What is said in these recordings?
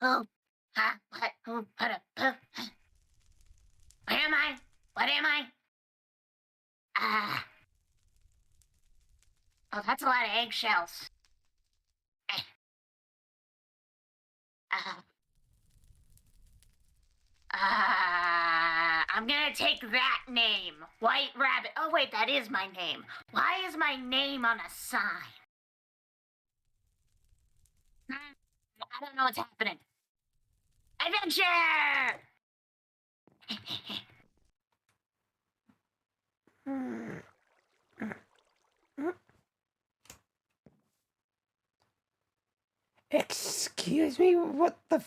Oh, what? Oh, where am I? What am I? Ah. Oh, that's a lot of eggshells. Uh, I'm gonna take that name. White Rabbit. Oh, wait, that is my name. Why is my name on a sign? I don't know what's happening. Adventure! Excuse me, what the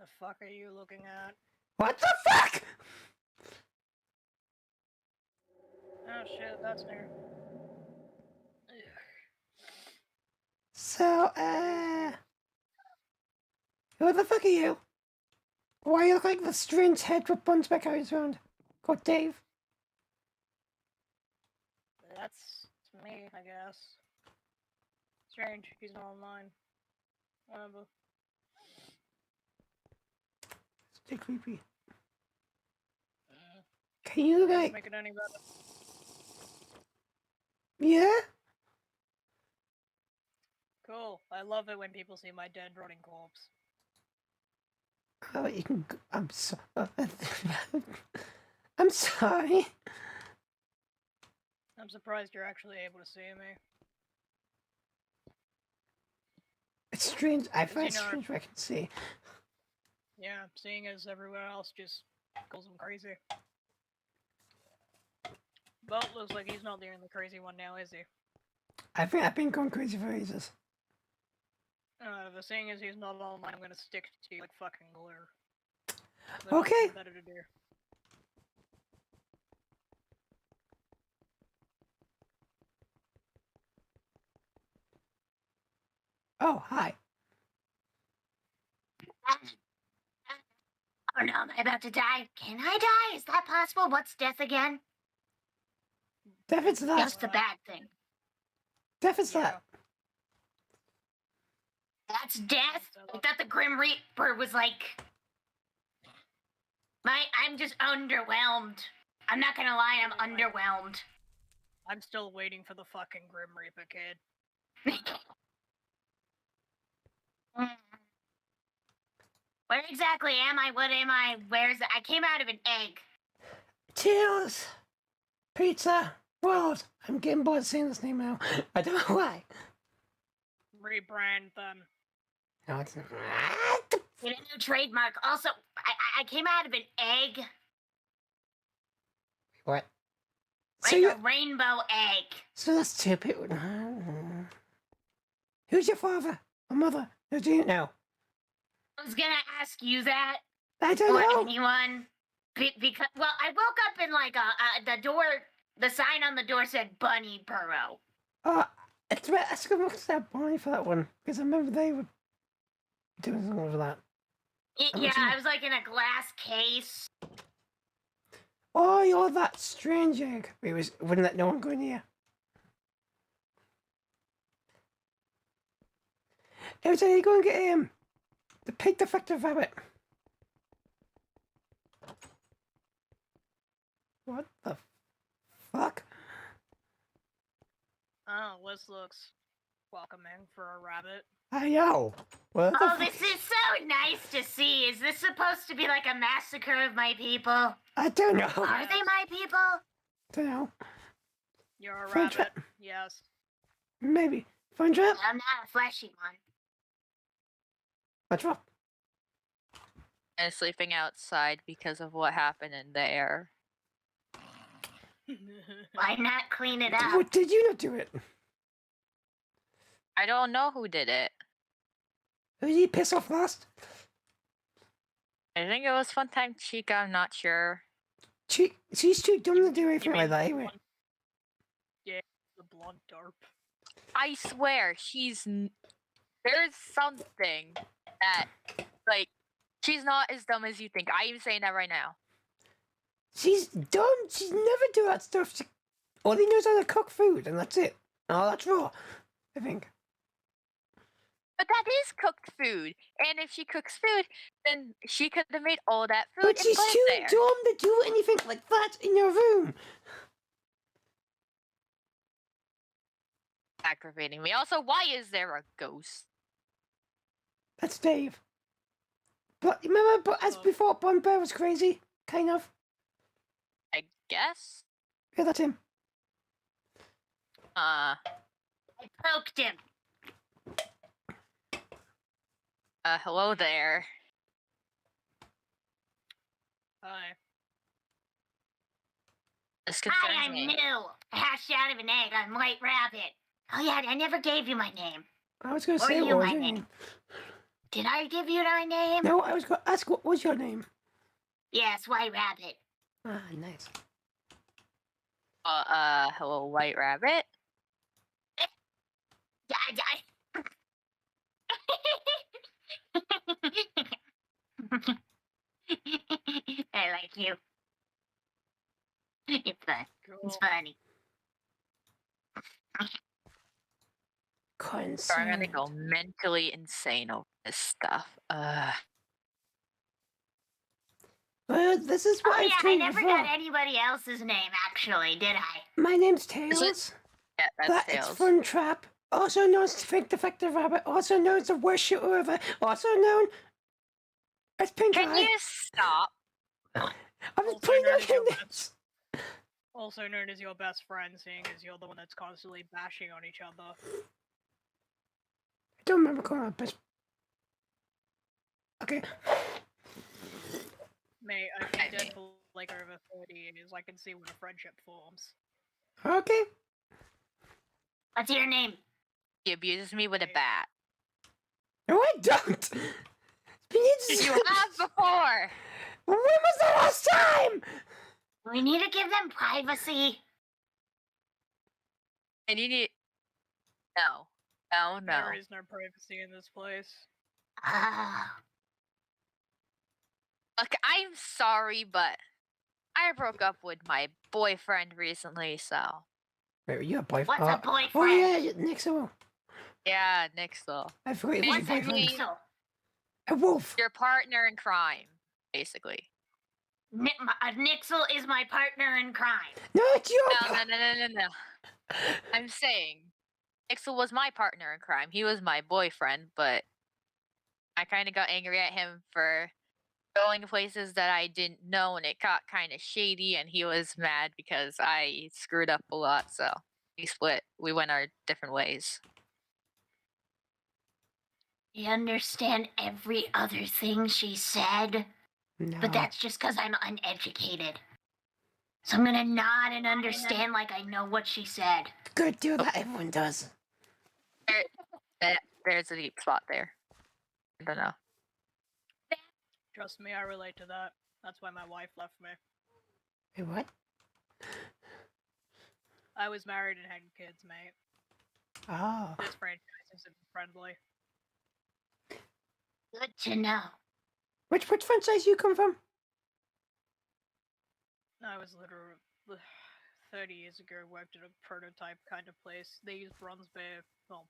The fuck are you looking at? What the fuck? Oh shit, that's new. So, who the fuck are you? Why you look like the strange head with buns back eyes around? Called Dave. That's me, I guess. Strange, he's not online. Whatever. It's too creepy. Can you like... Make it any better. Yeah? Cool. I love it when people see my dead rotting corpse. Oh, you can... I'm so... I'm sorry. I'm surprised you're actually able to see me. It's strange. I find it you know, strange what I can see. Yeah, seeing as everywhere else just goes them crazy. But looks like he's not the only crazy one now, is he? I think I've been going crazy for ages. The seeing as he's not online, I'm gonna stick to you like fucking glue. Okay. Better to do. Oh, hi. Oh no, am I about to die? Can I die? Is that possible? What's death again? Death is that. That's the bad thing. Death is that. That's death? I thought the Grim Reaper was like... I'm just underwhelmed. I'm not gonna lie, I'm underwhelmed. I'm still waiting for the fucking Grim Reaper kid. Where exactly am I? What am I? Where's it? I came out of an egg. Cheers! Pizza! World! I'm getting bored saying this name now. I don't know why. Rebrand them. No, it's not. Get a new trademark. Also, I came out of an egg. What? Like a rainbow egg. So that's two people. Who's your father or mother? Who do you know? I was gonna ask you that. I don't know. Or anyone. Because, well, I woke up in like the door, the sign on the door said Bunny Burrow. It's a bit, I should look at Bonnie for that one, because I remember they were doing something with that. Yeah, I was like in a glass case. Oh, you're that strange egg. Wouldn't let no one go near. Every time you go and get him, the pig defective rabbit. What the fuck? Oh, this looks welcoming for a rabbit. I know. What the Oh, this is so nice to see. Is this supposed to be like a massacre of my people? I don't know. Are they my people? Don't know. You're a rabbit. Yes. Maybe. Fun trap? I'm not a fleshy one. What's up? And sleeping outside because of what happened in there. Why not clean it up? What, did you not do it? I don't know who did it. Who did you piss off last? I think it was Funtime Chica, I'm not sure. She's too dumb to do anything like that anyway. Yeah, the blonde derp. I swear, there's something that, like, She's not as dumb as you think. I am saying that right now. She's dumb. She's never do that stuff. She only knows how to cook food, and that's it. Oh, that's raw, I think. But that is cooked food. And if she cooks food, then she could have made all that food But and she's put too it there. dumb to do anything like that in your room. Aggravating me. Also, why is there a ghost? That's Dave. But remember, but as Oh. before, Bun Bear was crazy, kind of. I guess? Yeah, that's him. I poked him. Hello there. Hi. This Hi, concerns I'm me. new. Hatched out of an egg. I'm White Rabbit. Oh yeah, I never gave you my name. I was going to Or say, you, what was my your name. name? Did I give you my name? No, I was going to ask, what was your name? Yes, White Rabbit. Ah, nice. Hello, White Rabbit. I like you. You're fun. It's Cool. funny. So I'm gonna Concerned. go mentally insane over this stuff. Well, this is what Oh I've yeah, I told you never before. got anybody else's name actually, did I? My name's Is Tails. it- Yeah, that's That Tails. it's Fun Trap, also known as Fake Defective Rabbit, also known as the worst shooter ever, also known as Pink Can Eye. you stop? I was Also putting known out as your your best- names. Also known as your best friend, seeing as you're the one that's constantly bashing on each other. I don't remember calling her best. Okay. Mate, I've been dead for like over 30 years. I can see when a friendship forms. Okay. What's your name? He abuses me with a Hey. bat. No, I don't. It's been You have before. When was the last time? We need to give them privacy. And you need. No. No, no. There is no privacy in this place. Ah. Look, I'm sorry, but I broke up with my boyfriend recently, so. Wait, you a boyfriend? What's a boyfriend? Oh yeah, Nixel. Yeah, Nixel. I forgot you was a What's a Basically- boyfriend. nixel? A wolf. Your partner in crime, basically. A nixel is my partner in crime. No, it's your. No. I'm saying, Nixel was my partner in crime. He was my boyfriend, but I kind of got angry at him for going to places that I didn't know, and it got kind of shady, and he was mad because I screwed up a lot, so we split. We went our different ways. You understand every other thing she said, No. but that's just because I'm uneducated. So I'm gonna nod and understand like I know what she said. Good, do that. Everyone does. There's a deep spot there. I don't know. Trust me, I relate to that. That's why my wife left me. Wait, what? I was married and had kids, mate. Oh. This franchise isn't friendly. Good to know. Which franchise you come from? I was literally 30 years ago worked at a prototype kind of place. They use Bronze Bear. Well,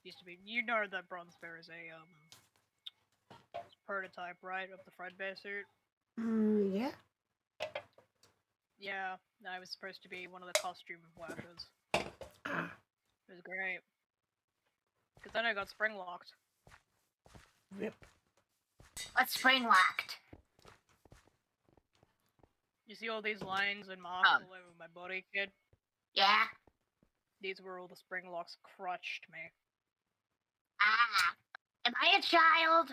used to be. You know that Bronze Bear is a prototype, right, of the Fredbear suit? Yeah. Yeah, I was supposed to be one of the costume workers. Ah. It was great. Because then I got spring locked. Rip. What's spring locked? You see all these lines and marks all over my body, kid? Yeah? These were all the spring locks crushed me. Ah. Am I a child?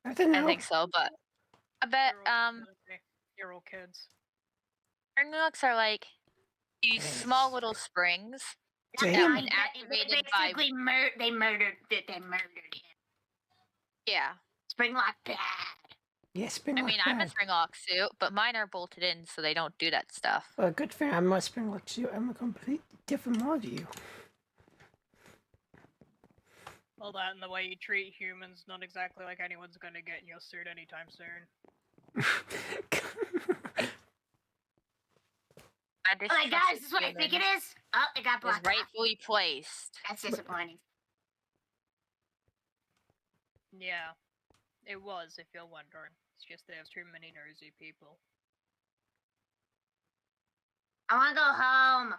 I don't know. I think so, but I bet You're all kids. spring locks are like these small little springs. Damn. Yeah, They when activated by basically they murdered him. yeah. Spring lock bad. Yeah, spring I lock mean, I'm a bad. spring lock suit, but mine are bolted in, so they don't do that stuff. Well, good thing I'm not spring lock suit. I'm a completely different model. Well, that and the way you treat humans, not exactly like anyone's gonna get in your suit anytime soon. Oh my god, is this what I think it is? Oh, it got Is blocked off. rightfully placed. That's disappointing. Yeah, it was, if you're wondering. It's just there's too many nosy people. I wanna go home.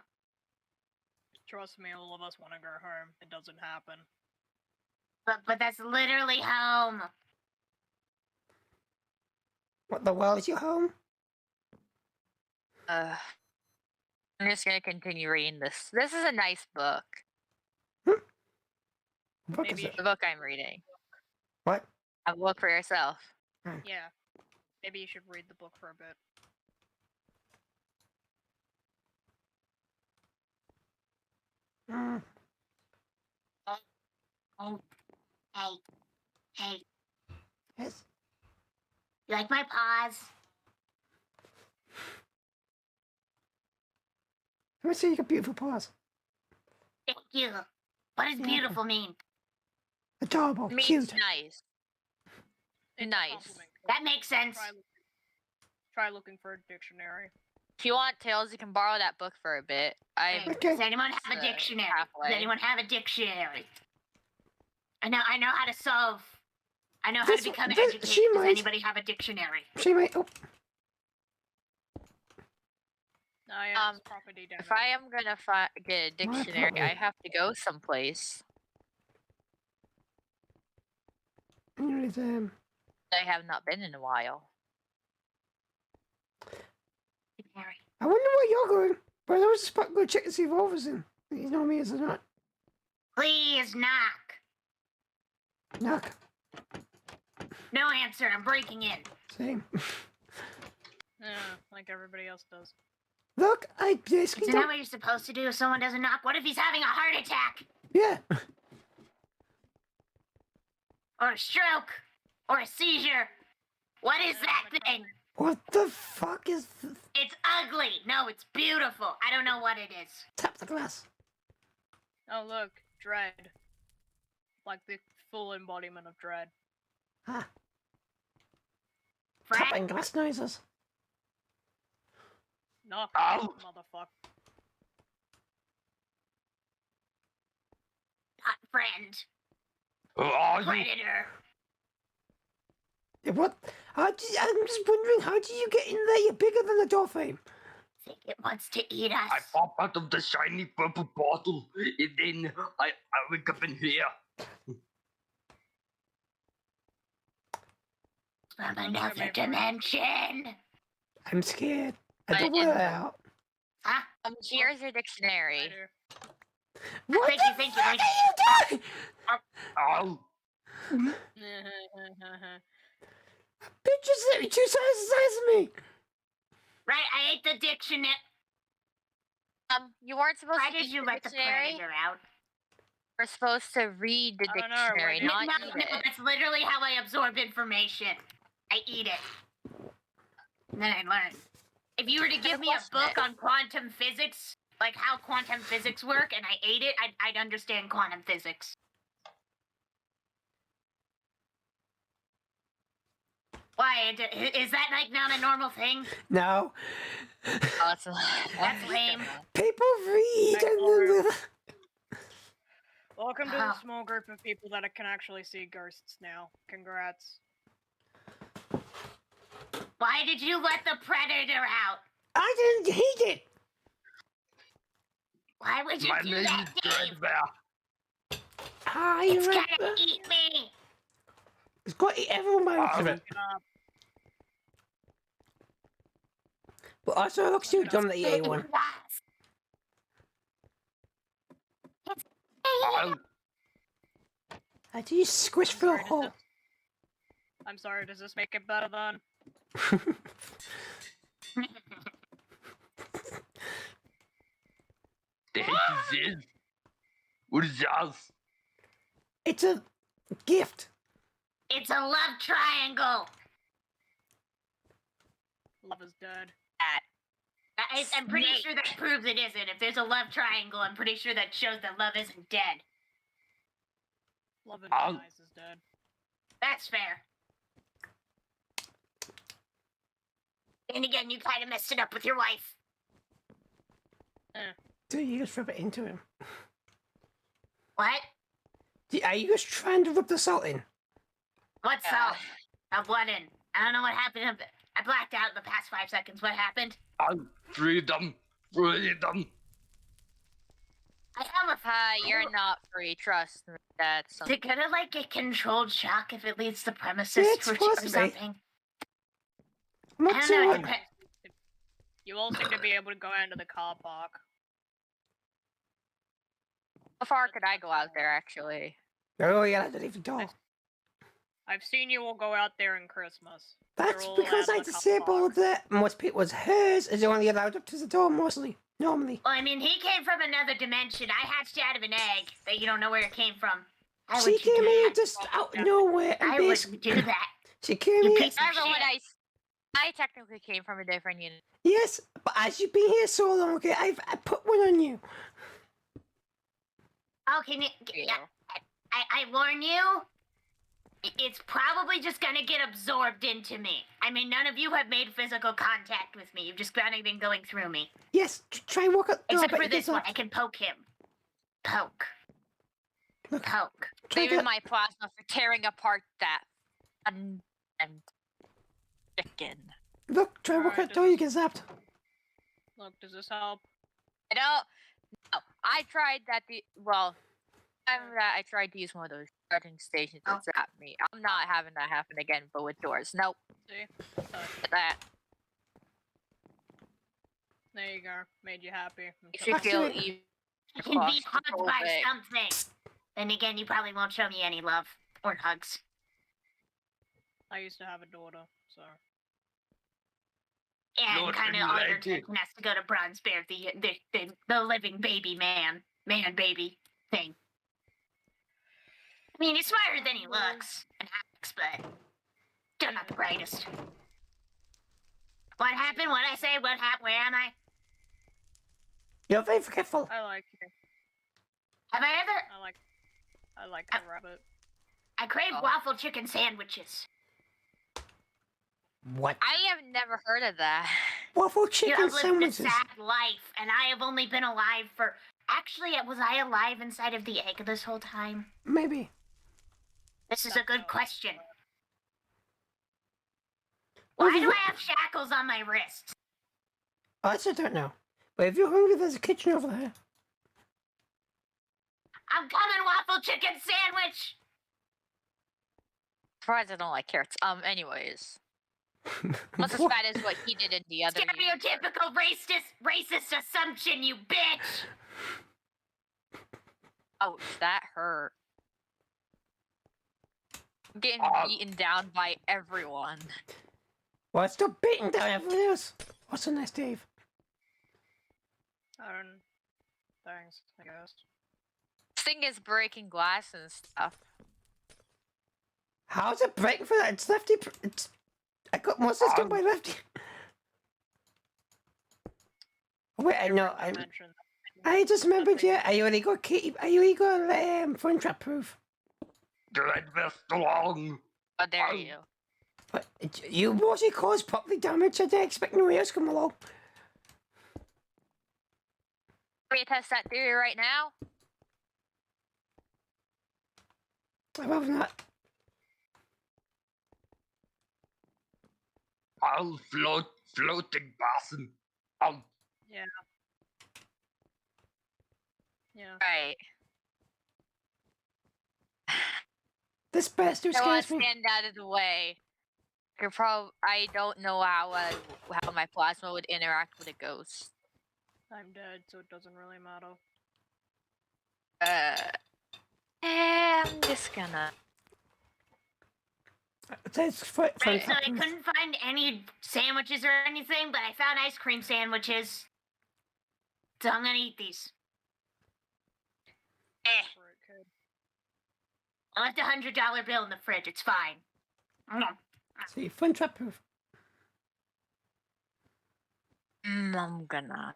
Trust me, all of us want to go home. It doesn't happen. But that's literally home. What the world is your home? I'm just gonna continue reading this. This is a nice book. What Maybe is you it? The book I'm reading. What? Have a look for yourself. Yeah. Maybe you should read the book for a bit. Mm. Oh, hey, Yes. you like my paws? Let me see your beautiful paws. Thank you. What does Yeah. beautiful mean? Adorable, It means cute. nice. It's a Nice. compliment. That makes sense. Try looking for a dictionary. If you want Tails, you can borrow that book for a bit. Hey, Okay. does anyone have a It's, dictionary? halfway. Does anyone have a dictionary? I know how to solve. I know how This- to become this- educated. she Does might- anybody have a dictionary? She might. Oh, I have property damage. If I am gonna get a dictionary, I problem. have to go someplace. here is I have not been in a while. Dictionary. I wonder where you're going. But I was just about to go check to see if Wolver's in. You know me as or not. Please knock. Knock. No answer. I'm breaking in. Same. Yeah, like everybody else does. Look, I basically Isn't that don't. what you're supposed to do if someone doesn't knock? What if he's having a heart attack? Yeah. Or a stroke? Or a seizure? What is that thing? What the fuck is? It's ugly. No, it's beautiful. I don't know what it is. Tap the glass. Oh look, Dread. Like the full embodiment of Dread. Ah, Fred? tapping glass noises. Knock, Ow. motherfucker. Not friend. Who are you? Predator. What? I'm just wondering, how did you get in there? You're bigger than the door frame. Think it wants to eat us. I pop out of the shiny purple bottle, and then I wake up in here. From another dimension. I'm scared. I I don't want it didn't- out. Huh? Here's your dictionary. Spider. What Thank the you, thank you, fuck thank are you doing? Ow! Bitch is literally 2 sizes the size of me. Right, I ate the dictionary. You weren't supposed Why to did eat you the let the dictionary. predator out? We're supposed to read the I don't know, why dictionary, did- not no, eat no, it. that's literally how I absorb information. I eat it. And then I learn. If you were to give me a book on quantum physics, like how quantum physics work, and I ate it, I'd understand quantum physics. Why? Is that like not a normal thing? No. Oh, That's lame. People read Hey, and then Welcome to Wow. the small group of people that can actually see ghosts now. Congrats. Why did you let the predator out? I didn't hate it. Why would you My do name that, is Dave? Dreadbear. Ah, It's you're right. gonna eat me. It's got to eat everyone by looks of it. Looking up. But also it looks too dumb that you ate one. Ow! How do you squish through a Sorry, does hole? this- I'm sorry, does this make it better then? The heck is this? What is that? It's a gift. It's a love triangle. Love is dead. I'm pretty Snake. sure that proves it isn't. If there's a love triangle, I'm pretty sure that shows that love isn't dead. Love and I'll- Nice is dead. That's fair. And again, you kind of messed it up with your wife. Do you just rub it into him? What? Are you just trying to rub the salt in? What salt? Of what in? I don't know what happened. I blacked out in the past 5 seconds. What happened? Freedom. Freedom. I have a. You're not free. Trust me. That's Is something. it gonna like get controlled shock if it leaves the premises Yeah, it's or supposed to be. something? I'm not I don't sure. know, what- it dep- You all seem to be able to go into the car park. How far could I go out there, actually? Oh, yeah, I don't even door. I've seen you all go out there in Christmas. That's You're all because allowed I in the car disabled park. the most people's hers is only allowed up to the door mostly. Normally. Well, I mean, he came from another dimension. I hatched out of an egg that you don't know where it came from. How She would you came do here that? just out of nowhere and I basically wouldn't do that. she came You here. piece of Remember when shit. I technically came from a different unit. Yes, but as you've been here so long, okay, I put one on you. Oh, can you? Yeah, I warn you. It's probably just gonna get absorbed into me. I mean, none of you have made physical contact with me. You've just kind of been going through me. Yes, try and walk up the door, Except but for you this get one, zapped. I can poke him. Poke. Look. Poke. Try Saving to, my plasma for tearing apart that and chicken. look, try and walk Alright, out the door, you get zapped. Look, does this help? I don't. No, I tried that. I tried to use one of those charging stations that zapped me. I'm not having that happen again, but with doors. Nope. See? That There you go. Made you happy. makes you feel Actually- even. You can be hugged by claustrophobic. something. Then again, you probably won't show me any love or hugs. I used to have a daughter, so. And Lord, kind of and all your Reggie. attention has to go to Bronze Bear, the living baby man baby thing. I mean, he's smarter than he looks and acts, but still not the brightest. What happened? What I say? What happened? Where am I? You're very forgetful. I like you. Have I ever? I like the rabbit. I crave Oh. waffle chicken sandwiches. What? I have never heard of that. Waffle You chicken have lived a sandwiches. sad life, and I have only been alive for. Actually, was I alive inside of the egg this whole time? Maybe. This is a That's good how- question. Well, Why if do you- I have shackles on my wrists? I just don't know. But if you're hungry, there's a kitchen over there. I'm coming, waffle chicken sandwich. Surprised I don't like carrots. Anyways, what's as What? bad as what he did in the other unit? Stereotypical racist assumption, you bitch. Ouch, that hurt. I'm getting beaten down by everyone. Well, stop beating down everyone else. What's the next, Dave? Thanks, I guess. This thing is breaking glass and stuff. How's it breaking for that? It's lefty. It's. I got most of this done by lefty. Wait, I know. Mention I just remembered. Yeah, I already got Kitty. I already got fun trap proof. Dread vest along. Oh, there Oh. you. But you mostly caused property damage. I didn't expect nobody else to come along. Want me to test that theory right now? I'd rather not. I'll floating basin. Yeah. Right. This bastard I want scares to me. stand out of the way. I don't know how my plasma would interact with a ghost. I'm dead, so it doesn't really matter. I'm just gonna. It's fun Right, so trap I proof. couldn't find any sandwiches or anything, but I found ice cream sandwiches. So I'm gonna eat these. For it, kid. I left $100 bill in the fridge. It's fine. Mm. See, fun trap proof. I'm gonna.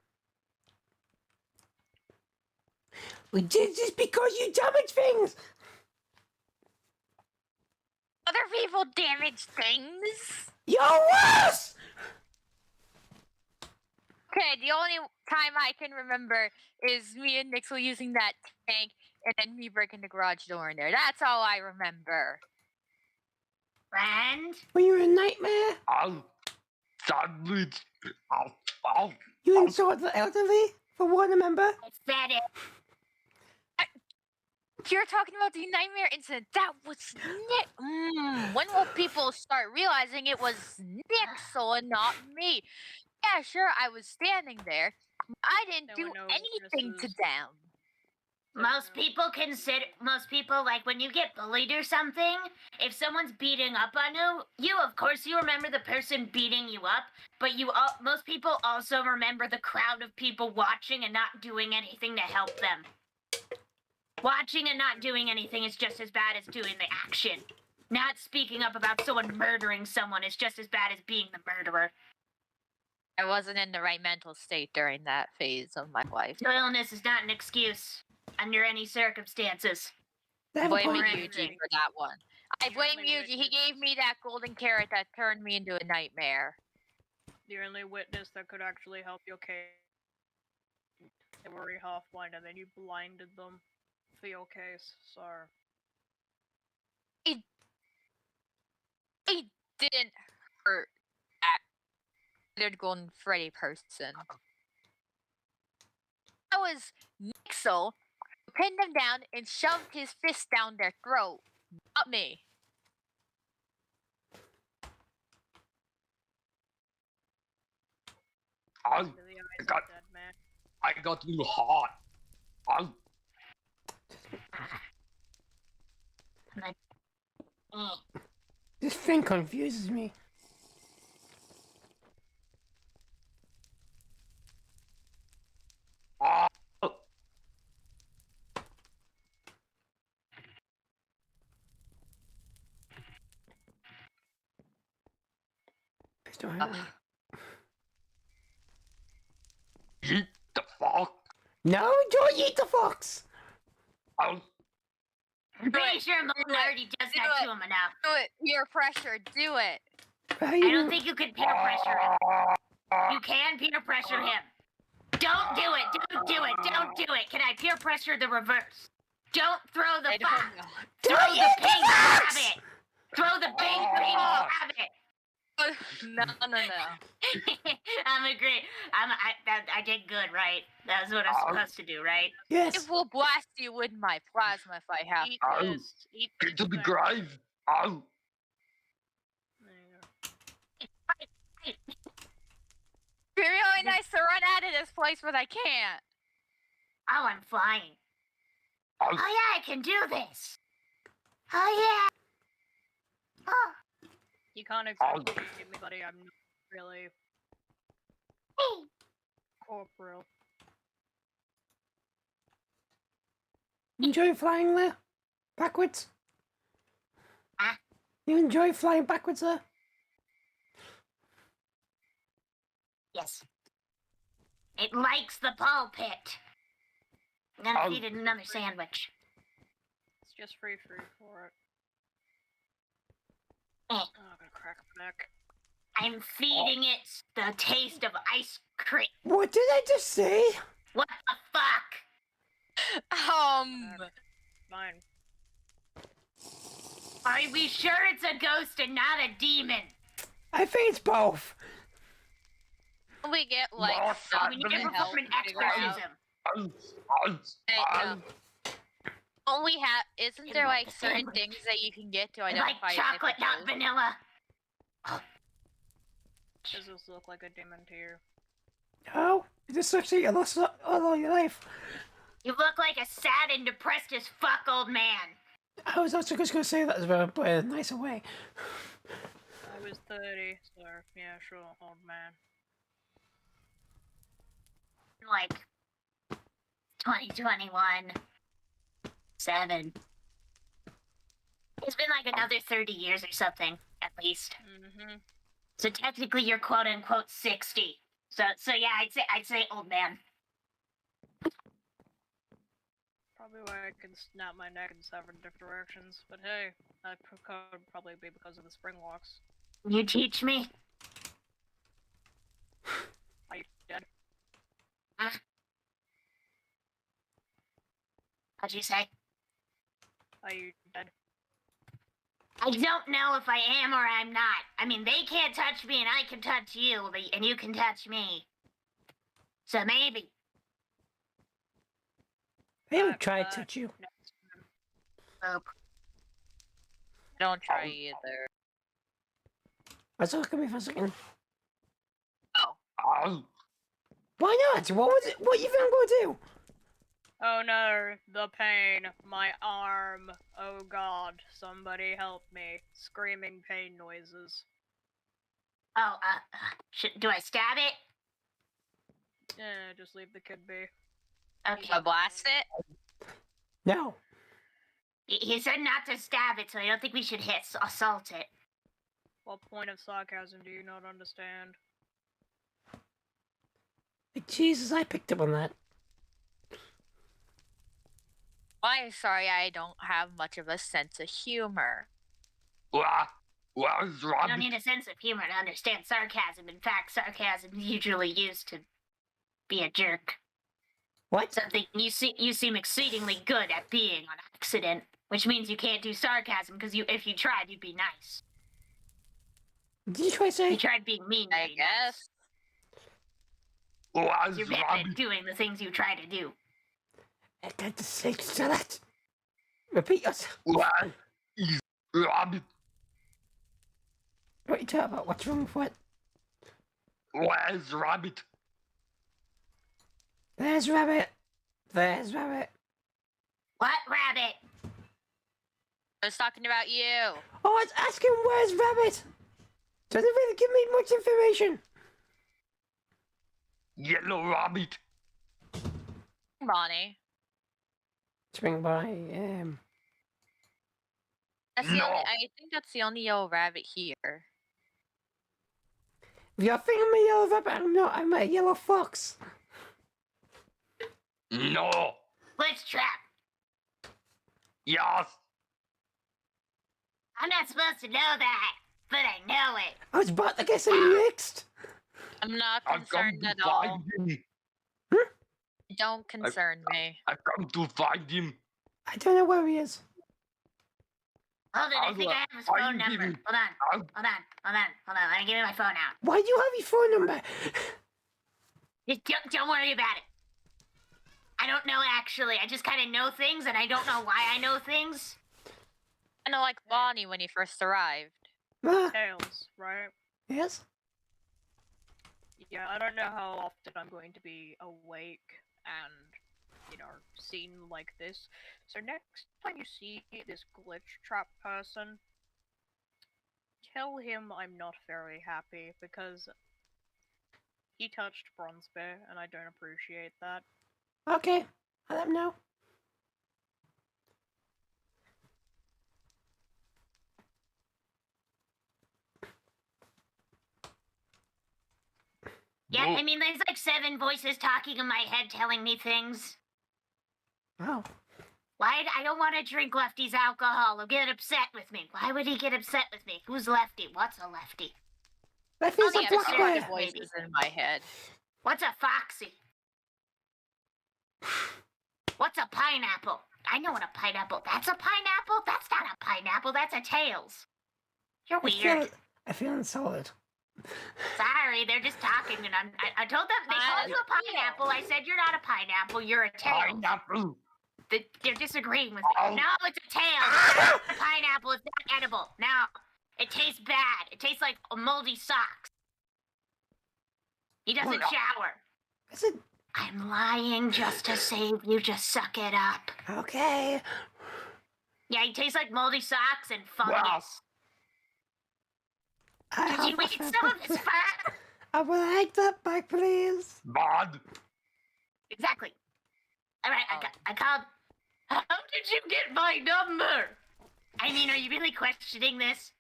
We did this because you damaged things. people damage things. You're worse! Okay, the only time I can remember is me and Nixel using that tank and then me breaking the garage door in there. That's all I remember. Friend? Were you a nightmare? Ow. Sandwich. Ow. Ow. You Ow. insulted the elderly? For what, remember? I said it. You're talking about the nightmare incident. That was Nick. When will people start realizing it was Nixel and not me? Yeah, sure, I was standing there. I didn't There do were no anything to witnesses. them. Most people like when you get bullied or something, if someone's beating up on you of course you remember the person beating you up, but most people also remember the crowd of people watching and not doing anything to help them. Watching and not doing anything is just as bad as doing the action. Not speaking up about someone murdering someone is just as bad as being the murderer. I wasn't in the right mental state during that phase of my life. Illness is not an excuse under any circumstances. They have a Blaming point. Yuji for that one. I blame only Yuji. He witness. gave me that golden carrot that turned me into a nightmare. The only witness that could actually help your case. They were already half blind and then you blinded them for your case, so. He didn't hurt that weird Golden Freddy person. That was Nixel who pinned them down and shoved his fist down their throat. Not me. Ow. Into the eyes of got- a dead man. I got you hot. Ow. This thing confuses me. Ow. Please don't hurt me. Eat the fuck. No, don't eat the fox! Ow. I'm pretty sure Moon already does Do that it. to him enough. Do it. Peer pressure. Do it. How I you don't think you can peer pressure him. You can peer pressure him. Don't do it. Don't do it. Don't do it. Can I peer pressure the reverse? Don't throw the I don't fox. know. Throw Don't the eat the pink fox! rabbit. Throw the pink rabbit. No. I'm agree. I did good, right? That's what I'm supposed to do, right? Yes. It will blast you with my plasma if I have Eat Ow. this. Eat Get to this the thing. grave. Ow. There you go. It'd be really nice to run out of this place, but I can't. Oh, I'm flying. Ow. Oh yeah, I can do this. Oh yeah. Oh. You can't exactly eat me, buddy. I'm not really corporeal. Enjoy flying there? Backwards? Huh? You enjoy flying backwards there? Yes. It likes the pulpit. I'm gonna Oh. feed it another sandwich. It's just free food for it. Eh. Oh, I'm gonna crack my neck. I'm feeding it the taste of ice cream. What did I just say? What the fuck? Fine. Are we sure it's a ghost and not a demon? I think it's both. We get like No, some We need to help perform an to figure out. exorcism. Ow. Ow. No. Don't we have? Isn't there like certain things that you can get to I like identify? a type of chocolate, not ghost? vanilla. Does this look like a demon to you? Oh, this looks like you lost all your life. You look like a sad and depressed as fuck old man. I was also just going to say that as well, but in a nicer way. I was 30, so yeah, sure, old man. Like 2021. 7. It's been like another 30 years or something, at least. Mm-hmm. So technically you're quote unquote 60. So yeah, I'd say old man. Probably why I can snap my neck in 7 different directions. But hey, that could probably be because of the spring locks. Can you teach me? Are you dead? What'd you say? Are you dead? I don't know if I am or I'm not. I mean, they can't touch me and I can touch you, and you can touch me. So maybe. I haven't tried to touch you. Next time. Oop. Don't try either. Let's look at me for a second. Oh. Ow. Why not? What was it? What you think I'm going to do? Oh no, the pain. My arm. Oh god, somebody help me. Screaming pain noises. Oh, do I stab it? Just leave the kid be. Okay. I blast it? No. He said not to stab it, so I don't think we should assault it. What point of sarcasm do you not understand? Jesus, I picked up on that. Why, sorry, I don't have much of a sense of humor. Where's You don't Rabbit? need a sense of humor to understand sarcasm. In fact, sarcasm is usually used to be a jerk. What? Something you seem exceedingly good at being on accident, which means you can't do sarcasm because if you tried, you'd be nice. Did you try to say? You tried being mean. I Nice. guess. Where's You're bad Rabbit? at doing the things you try to do. I got the six to that. Repeat yourself. Where is Rabbit? What are you talking about? What's wrong with what? Where's Rabbit? There's Rabbit. There's Rabbit. What, Rabbit? I was talking about you. Oh, I was asking where's Rabbit. Doesn't really give me much information. Yellow Rabbit. Bonnie. Swing by. That's the No. only, I think that's the only yellow rabbit here. If you're thinking I'm a yellow rabbit, I'm not. I'm a yellow fox. No. Glitch trap. Yes. I'm not supposed to know that, but I know it. I was about to guess it next. I'm not I've come concerned to at all. find him. Don't concern me. I've come to find him. I don't know where he is. Hold it, I think I have his Are phone you number. kidding? Hold on. Let me give you my phone out. Why do you have his phone number? Just don't worry about it. I don't know, actually. I just kind of know things, and I don't know why I know things. Kind of like Bonnie when he first arrived. Ah, Tails, right? yes. Yeah, I don't know how often I'm going to be awake and, seen like this. So next time you see this glitch trap person, tell him I'm not very happy because he touched Bronze Bear and I don't appreciate that. Okay. I'll let him know. Yeah, No. I mean, there's like 7 voices talking in my head telling me things. Oh. Why? I don't want to drink Lefty's alcohol. He'll get upset with me. Why would he get upset with me? Who's Lefty? What's a Lefty? That feels Bonnie like has black so many bear. voices in my head. What's a foxy? What's a pineapple? I know what a pineapple. That's a pineapple? That's not a pineapple. That's a tails. You're weird. I feel insulted. Sorry, they're just talking, and I told them they called you a pineapple. I said you're not a pineapple. You're a tails. Pineapple. They're disagreeing with me. Oh. No, it's a tail. It's not a pineapple. It's not edible. No, it tastes bad. It tastes like moldy socks. He doesn't Well, shower. I said, I'm lying just to save you. Just suck it up. okay. Yeah, he tastes like moldy socks and fungus. Did you eat some of his fur? I would like that back, please. Bad. Exactly. All right, I called. How did you get my number? I mean, are you really questioning this?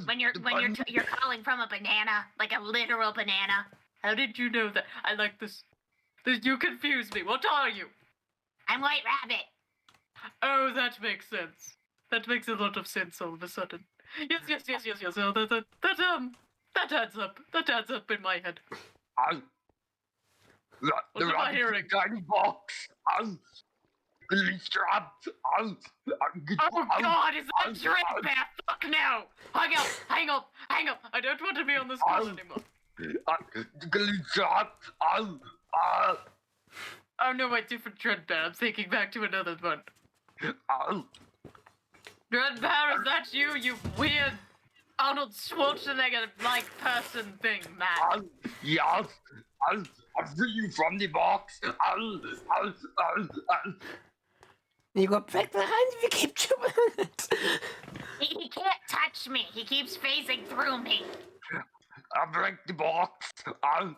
When you're calling from a banana, like a literal banana. How did you know that? I like this. You confuse me. What are you? I'm White Rabbit. Oh, that makes sense. That makes a lot of sense all of a sudden. Yes. Oh, that adds up. That adds up in my head. Ow. The What am I rabbit's in hearing? a tiny box. Ow. He's trapped. Ow. Oh God, is that ow, Dread ow. Bear? Fuck no! Hang up. I don't want to be on this call Ow. anymore. He's trapped. Ow. Oh no, wait, different Dread Bear. I'm thinking back to another one. Ow. Dread Bear, is that you? You weird Arnold Schwarzenegger-like person thing, man. Ow. Yes. Ow. I'll free you from the box. Ow. You got back behind if you keep jumping on it. He can't touch me. He keeps phasing through me. I'll break the box. Ow.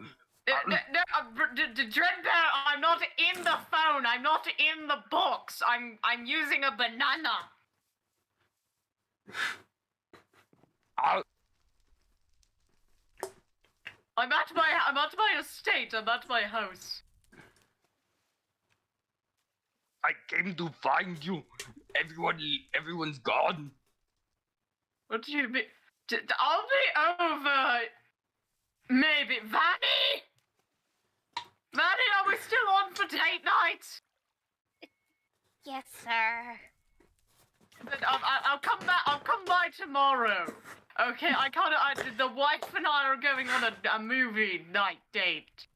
Dread Bear, I'm not in the phone. I'm not in the box. I'm using a banana. Ow. I'm at my estate. I'm at my house. I came to find you. Everyone's gone. What do you mean? I'll be over. Maybe. Vanny, are we still on for date night? Yes, sir. I'll come back. I'll come by tomorrow. Okay, the wife and I are going on a movie night date.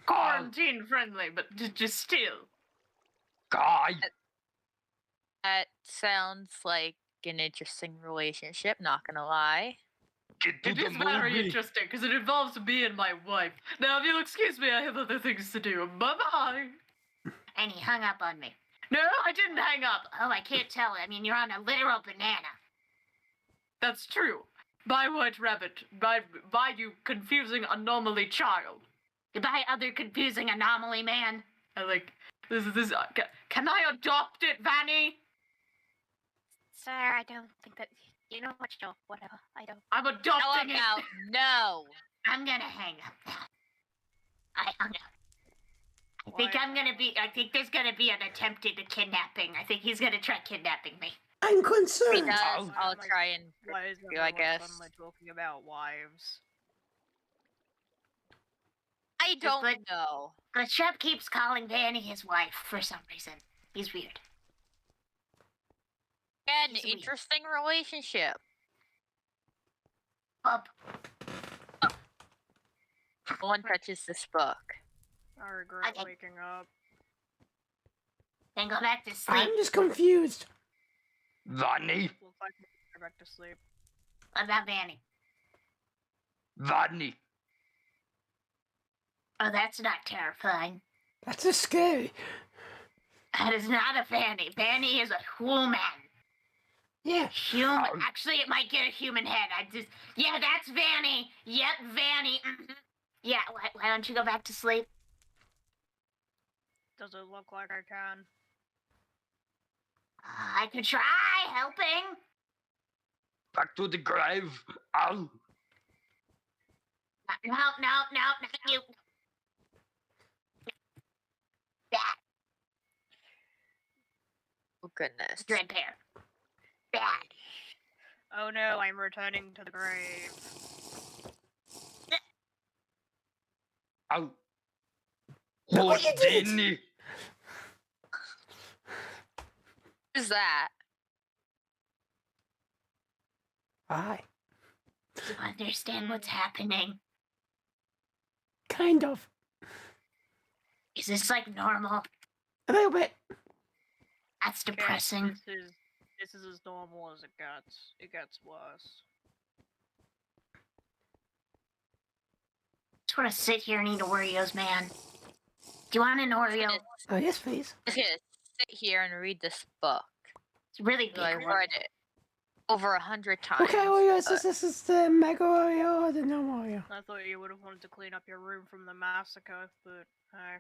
Quarantine friendly, but just still. Guy. That sounds like an interesting relationship, not gonna lie. Get to It the is very movie. interesting because it involves me and my wife. Now, if you'll excuse me, I have other things to do. Bye-bye. And he hung up on me. No, I didn't hang up. Oh, I can't tell. I mean, you're on a literal banana. That's true. Bye, White Rabbit. Bye, you confusing anomaly child. Goodbye, other confusing anomaly man. I like this. Can I adopt it, Vanny? Sir, I don't think that. You know what? No, whatever. I don't. I'm Tell adopting him it. now. No. I'm gonna hang up now. I hung up. I think there's gonna be an attempted kidnapping. I think he's gonna try kidnapping me. I'm If he concerned. does, Ow. I'll try and. Why is I everyone guess. suddenly talking about wives? I don't like- know. But Shep keeps calling Vanny his wife for some reason. He's weird. An He's weird. interesting relationship. Up. No one touches this book. I regret Okay. waking up. Then go back to sleep. I'm just confused. Vanny. Looks like I'm going back to sleep. What about Vanny? Vanny. Oh, that's not terrifying. That's a scary. That is not a Vanny. Vanny is a human. Yeah. Human. Actually, it might get a human head. Yeah, that's Vanny. Yep, Vanny. Yeah, why don't you go back to sleep? Does it look like I can? I could try helping. Back to the grave. Ow. No, not you. That Oh goodness. dread pair. Bad. Oh no, I'm returning to the grave. Ow. Look what you did. Houdini. Who's that? Aye. Do you understand what's happening? Kind of. Is this like normal? A little bit. That's Yes, depressing. This is as normal as it gets. It gets worse. Just want to sit here and eat Oreos, man. Do you want an Oreo? Oh, yes, please. I'm just gonna sit here and read this book. It's really big. I read it over 100 times. Okay, Oreo, but- this is the Mega Oreo or the normal Oreo? I thought you would have wanted to clean up your room from the massacre, but hey.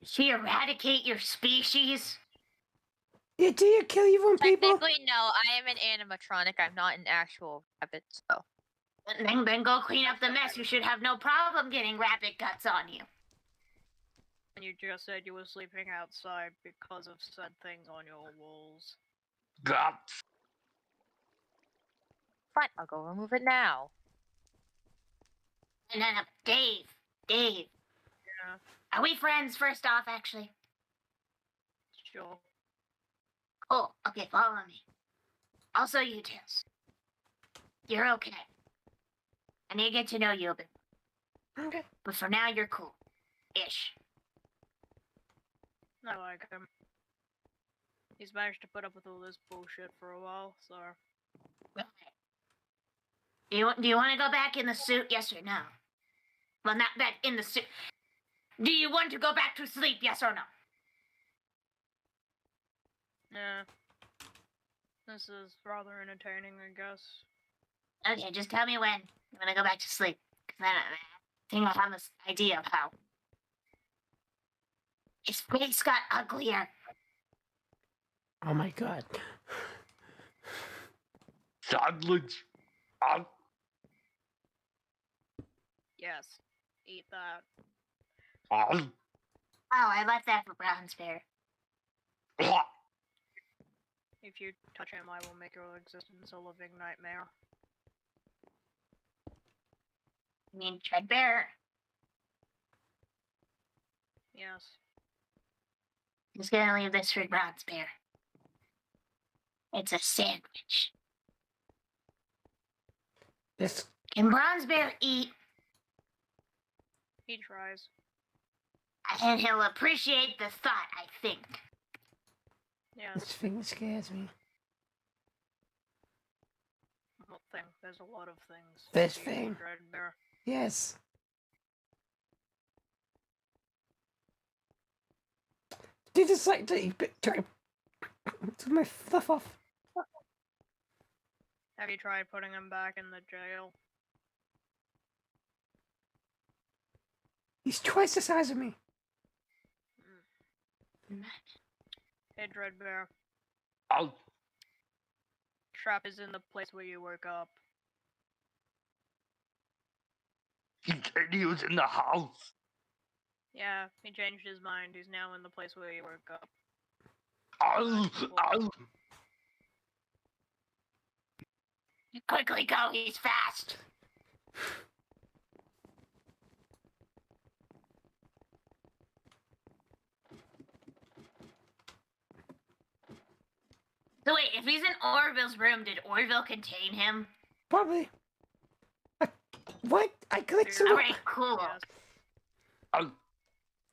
She eradicate your species? Yeah, do you kill your own people? Technically, no. I am an animatronic. I'm not an actual rabbit, so. Then go clean up the mess. You should have no problem getting rabbit guts on you. You just said you were sleeping outside because of said things on your walls. God. Fine, I'll go remove it now. No, Dave. Yeah, Are we friends, first off, actually? sure. Cool. Okay, follow me. Also, you, Tails. You're okay. I need to get to know you a bit. Okay. But for now, you're cool. Ish. I like him. He's managed to put up with all this bullshit for a while, so... Okay. Do you want to go back in the suit, yes or no? Well, not back in the suit. Do you want to go back to sleep, yes or no? Yeah. This is rather entertaining, I guess. Okay, just tell me when you want to go back to sleep. Because I think I have this idea of how. His face got uglier. Oh my god. Sandwich. Yes. Eat that. Oh, I left that for Brown's Bear. If you touch him, I will make your existence a living nightmare. I mean, Treadbear. Yes. Just gonna leave this for Brown's Bear. It's a sandwich. This Can Bronze Bear eat? He tries. And he'll appreciate the thought, I think. Yes. thing scares me. What thing? There's a lot of things. This to thing. Dreadbear. Yes. Did you just like that you took my fluff off? Have you tried putting him back in the jail? He's twice the size of me. Hey, Dreadbear. Ow. Trap is in the place where you woke up. He said he was in the house. Yeah, he changed his mind. He's now in the place where you woke up. Ow. Quickly go, he's fast. So wait, if he's in Orville's room, did Orville contain him? Probably. What? I clicked some. Alright, cool. Yes.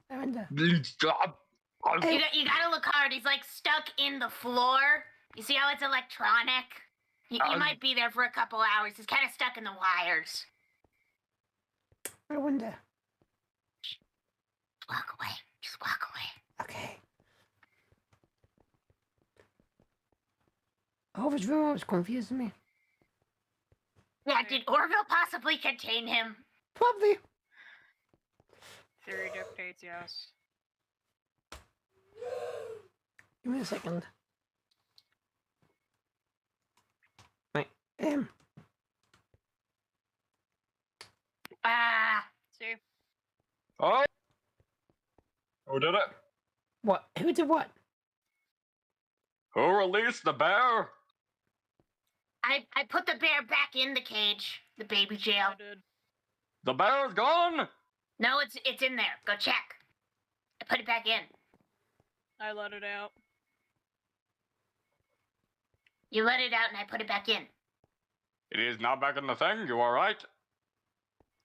I wonder. Please stop. You gotta look hard. He's like stuck in the floor. You see how it's electronic? He might be there for a couple hours. He's kind of stuck in the wires. I wonder. Walk away. Just walk away. Okay. Oh, his room was confusing me. Yeah, did Orville possibly contain him? Probably. Theory dictates yes. Give me a second. Right. See? Oh. Who did it? What? Who did what? Who released the bear? I put the bear back in the cage, the baby jail. I did. The bear's gone? No, it's in there. Go check. I put it back in. I let it out. You let it out and I put it back in. It is now back in the thing, you alright?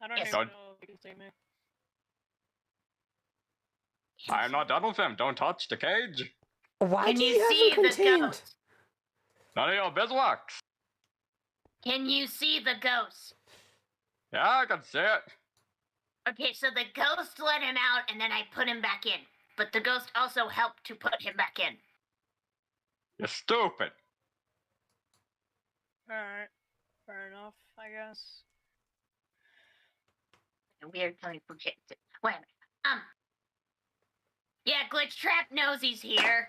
I don't Yes. even know if you can see me. I am not done with him. Don't touch the cage. Why Can do you you see have him the contained? ghost? None of your beeswax. Can you see the ghost? Yeah, I can see it. Okay, so the ghost let him out and then I put him back in. But the ghost also helped to put him back in. You're stupid. Alright. Fair enough, I guess. A weird kind of projected. Wait a minute. Yeah, Glitch Trap knows he's here.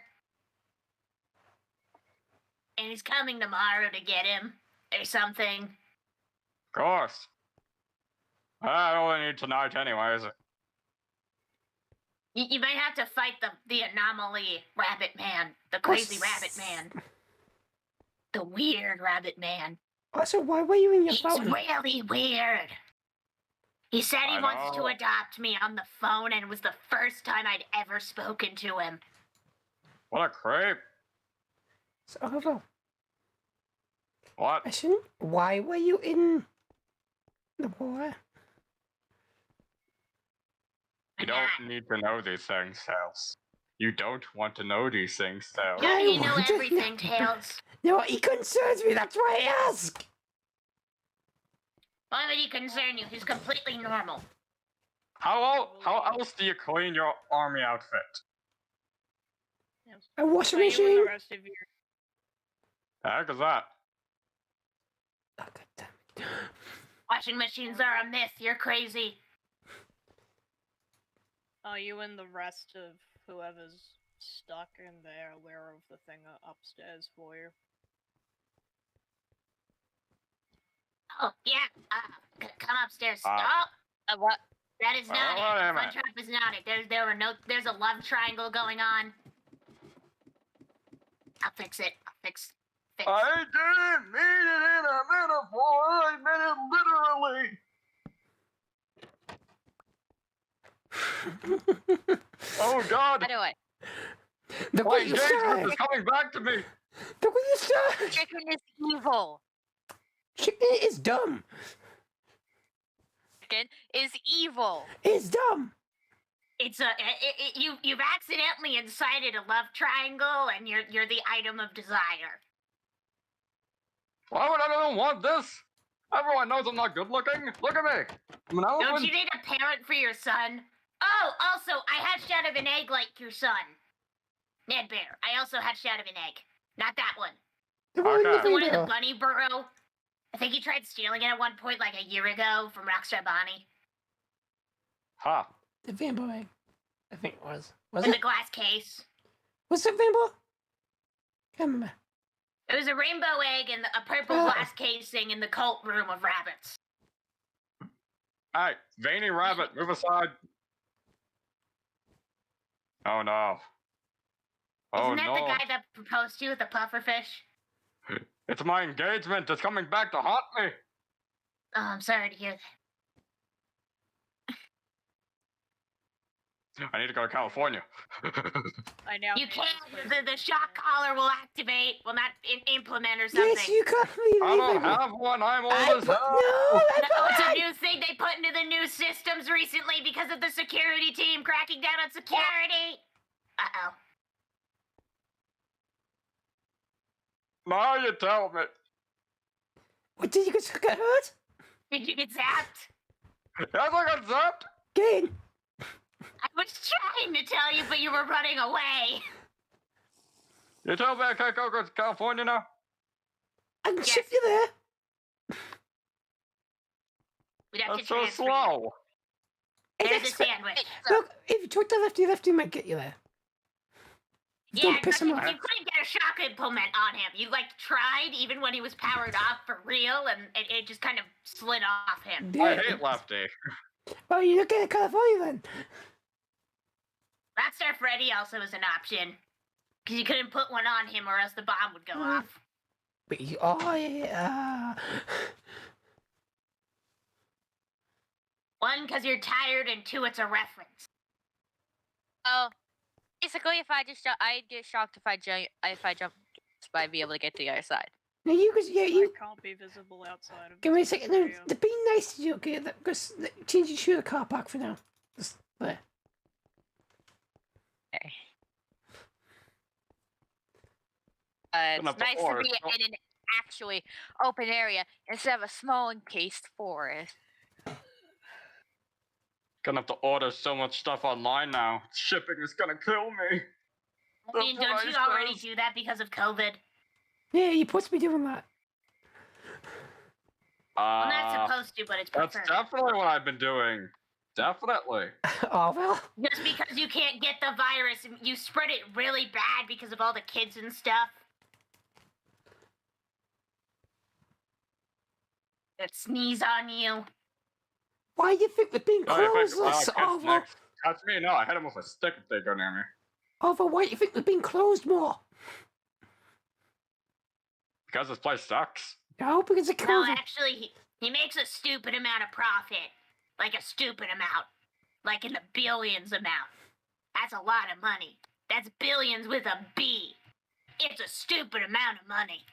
And he's coming tomorrow to get him. Or something. Of course. I only need tonight anyways. You might have to fight the anomaly rabbit man, the crazy rabbit man, the weird rabbit man. Also, why were you in your He's fountain? really weird. He said he I wants to know. adopt me on the phone, and it was the first time I'd ever spoken to him. What a creep. So, Oliver, What? question, why were you in the water? You I'm not. don't need to know these things, Tails. You don't want to know these things, Tails. Yeah, I you know want to everything, know. Tails. No, he concerns me, that's why I ask. Why would he concern you? He's completely normal. How else do you clean your army outfit? Yes. A washing So you and the machine? rest of your The heck is that? Oh, God damn it. Washing machines are a myth. You're crazy. you and the rest of whoever's stuck in there aware of the thing upstairs for you. Oh, yeah. Come upstairs. Uh, Oh, What? that is not wait a it. minute. Funtrap is not it. There's a love triangle going on. I'll fix it. Fix. I didn't mean it in a metaphor. I meant it literally. Oh God! How do I? The My way you engagement say. is coming back to me. The way you say. Chicken is evil. Chicken is dumb. Chicken is evil. It's dumb. It's you've accidentally incited a love triangle, and you're the item of desire. Why would anyone want this? Everyone knows I'm not good looking. Look at me. I'm an elephant. Don't you need a parent for your son? Oh, also, I hatched out of an egg like your son, Ned Bear. I also hatched out of an egg. Not that one. The one Okay. The one in the in bunny burrow. I think he tried stealing it at one point, like a year ago, from Rockstar Bonnie. Ha. the vampire egg. I think it was. Was In the it? glass case. Was it vampire? Can't remember. It was a rainbow egg in a purple Oh. glass casing in the cult room of rabbits. Hey, veiny rabbit, move aside. Oh no. Oh Isn't that no. the guy that proposed to you with the pufferfish? It's my engagement. It's coming back to haunt me. Oh, I'm sorry to hear that. I need to go to California. I now You need can't. this place The to shock be collar will activate. Will not implement or something. Yes, you can't leave I don't anything. have one. I'm old I as put, hell. no, I No, it's a put new thing they put into the new systems recently because of the security team cracking down on security. Uh-oh. Now you tell me. What, did you get hurt? Did you get zapped? Yes, I got zapped. Again? I was trying to tell you, but you were running away. You tell me I can't go to California now? I can Yes. ship you there. We'd have That's to so transfer you. slow. It's There's a extra- sandwich. Look, if you took the lefty might get you there. Don't piss him you off. couldn't get a shock implement on him. You tried even when he was powered off for real, and it just kind of slid off him. I hate Lefty. Well, you're not getting California then. Rockstar Freddy also is an option. Because you couldn't put one on him or else the bomb would go off. But oh yeah. One, because you're tired, and two, it's a reference. Oh, basically, if I just I'd get shocked if I jump, I'd be able to get to the other side. Now you guys, yeah, you. I can't be visible outside of Give me a this second. No, area. be nice to you, okay? Because change you to the car park for now. Just there. Okay. Open It's up the nice to forest. be in an actually open area instead of a small encased forest. Gonna have to order so much stuff online now. Shipping is gonna kill me. I mean, The don't you already prices. do that because of COVID? Yeah, you're supposed to be doing that. Well, not supposed to, but it's That's preferred. definitely what I've been doing. Definitely. Oh well. Just because you can't get the virus, you spread it really bad because of all the kids and stuff. That sneeze on you. Why do you think we're being I think closed? That's kids awful. next. catch me? No, I hit him with a stick if they go near me. Orville, why do you think we've been closed more? Because this place sucks. No, because of No, COVID. actually, he makes a stupid amount of profit. Like a stupid amount. Like in the billions amount. That's a lot of money. That's billions with a B. It's a stupid amount of money.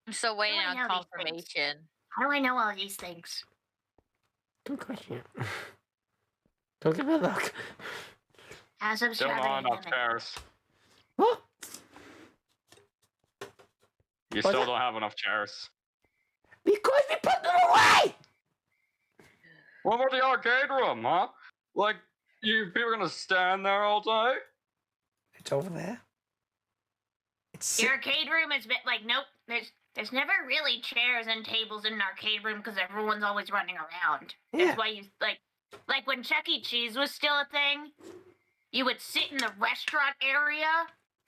I'm still waiting I on know these things? confirmation. How do I know all these things? Good question. Don't give me a look. As of Still not strawberry enough lemon. chairs. What? You What's still that? don't have enough chairs. Because we put them away! What about the arcade room, huh? Like, you people are gonna stand there all day? It's over there. It's The arcade room has been like, nope. There's never really chairs and tables in an arcade room because everyone's always running around. Yeah. That's why you like when Chuck E. Cheese was still a thing. You would sit in the restaurant area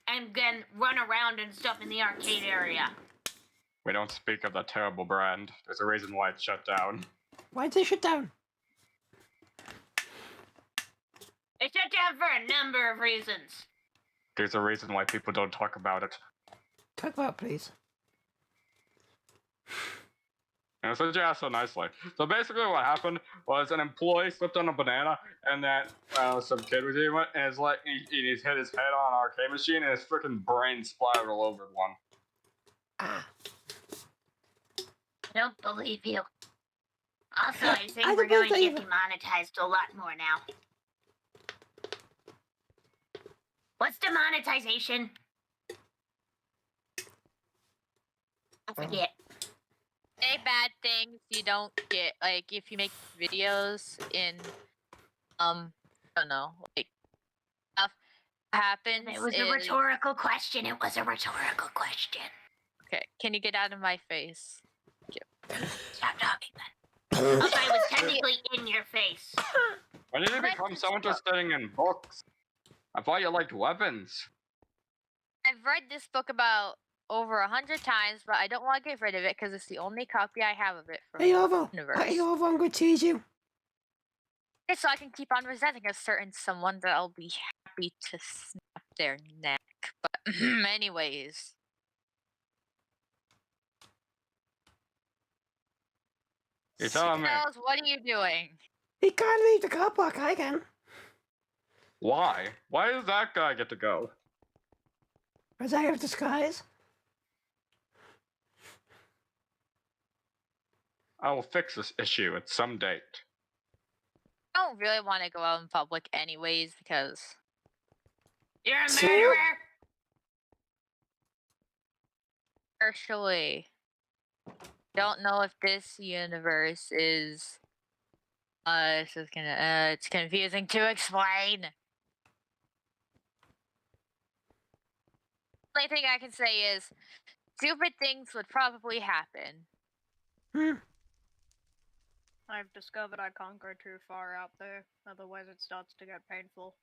and then run around and stuff in the arcade area. We don't speak of that terrible brand. There's a reason why it's shut down. Why'd they shut down? It shut down for a number of reasons. There's a reason why people don't talk about it. Talk about it, please. And so yeah, so nicely. So basically what happened was an employee slipped on a banana and then some kid was eating it and it's like he's hit his head on an arcade machine and his freaking brain splattered all over one. Ah. I don't believe you. Also, I think I we're don't going to believe get it. demonetized a lot more now. What's demonetization? I forget. Say bad things you don't get. Like if you make videos in I don't know, like stuff happens. It was a is- rhetorical question. It was a rhetorical question. Okay, can you get out of my face? Stop talking then. Also, I was technically in your face. When did you Let's become just so interested in books? I thought you liked weapons. I've read this book about over 100 times, but I don't want to get rid of it because it's the only copy I have of it from Hey, the Orville. universe. Hey, Orville, I'm going to tease you. So I can keep on resenting a certain someone that I'll be happy to snap their neck. But anyways. You're telling me. Charles, what are you doing? He can't leave the car park, I can. Why? Why does that guy get to go? Because I have disguise. I will fix this issue at some date. I don't really want to go out in public anyways because You're a See? murderer. partially don't know if this universe is it's confusing to explain. Only thing I can say is stupid things would probably happen. I've discovered I can't go too far out there, otherwise it starts to get painful.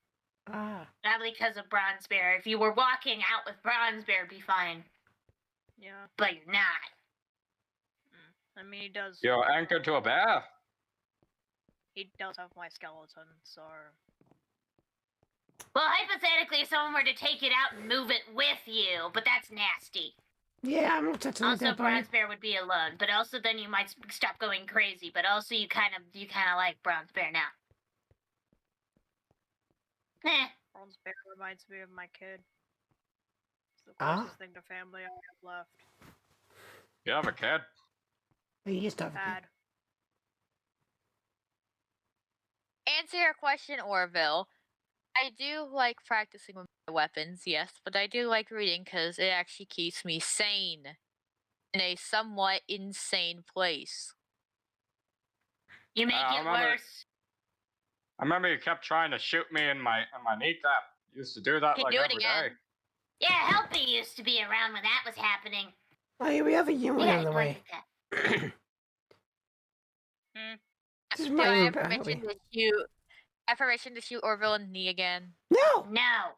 Ah. Probably because of Bronze Bear. If you were walking out with Bronze Bear, it'd be fine. Yeah. But you're not. I mean, he does. You're anchored to a bear. He does have my skeleton, so. Well, hypothetically, if someone were to take it out and move it with you, but that's nasty. Yeah, I'm not touching Also, that Bronze Bear would be alone, but also then you might stop going crazy. But also, you kind of like Bronze Bear now. Bronze Bear reminds me of my kid. It's the Ah. closest thing to family I have left. You have a kid. You just have Bad. Answer your question, Orville. I do like practicing with my weapons, yes, but I do like reading because it actually keeps me sane in a somewhat insane place. You make I it remember- worse. I remember you kept trying to shoot me in my kneecap. You used to do that Can like do it every again. day. Yeah, Helpy used to be around when that was happening. Oh, yeah, we have a human Yeah, on the way. This is Do my I room, have but permission to shoot? I have permission to shoot Orville in the knee again. No! No.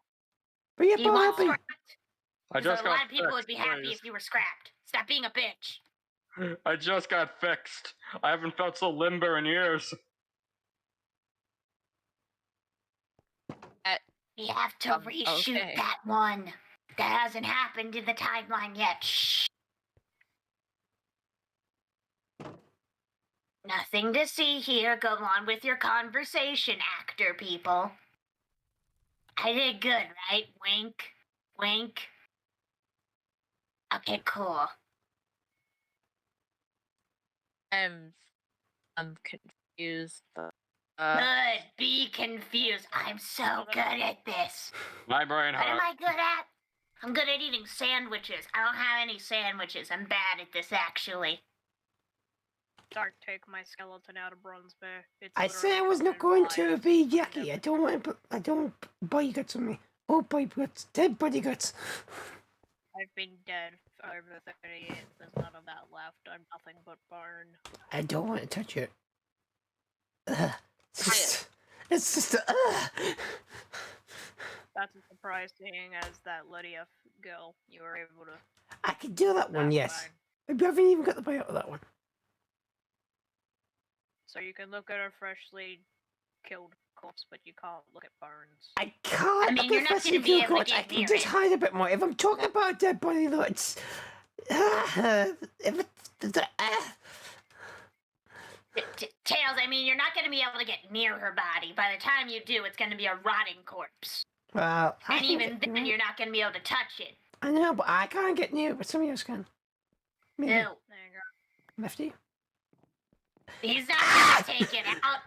But yeah, Do you Paul, want help me. scrapped? I So just a got lot of people fixed, would be happy please. if you were scrapped. Stop being a bitch. I just got fixed. I haven't felt so limber in years. We have to reshoot okay. that one. That hasn't happened in the timeline yet. Shh. Nothing to see here. Go on with your conversation, actor people. I did good, right? Wink. Wink. Okay, cool. I'm confused. Good. Be confused. I'm so good at this. My brain What am hurt. I good at? I'm good at eating sandwiches. I don't have any sandwiches. I'm bad at this, actually. Don't take my skeleton out of Bronze Bear. It's I said I literally was not covered in going to lions be and yucky. I everything. don't want. I don't want body guts on me. Oh, body guts, dead body guts. I've been dead for over 30 years. There's none of that left. I'm nothing but bone. I don't want to touch it. Ugh. Yeah. It's just. That's a surprise, seeing as that Lydia girl you were able to. I could do that one, That's yes. fine. I haven't even got the bite out of that one. So you can look at a freshly killed corpse, but you can't look at bones. I can't. I mean, you're not confess gonna if be you able to got- I get can near just it. hide a bit more. If I'm talking about a dead body, though, it's. If it's. Tails, I mean, you're not going to be able to get near her body. By the time you do, it's going to be a rotting corpse. Well, I And think even then, you're not going to be able to touch it. I know, but I can't get near it, but somebody else can. Maybe. No. There you go. Lefty? He's not going to take it out.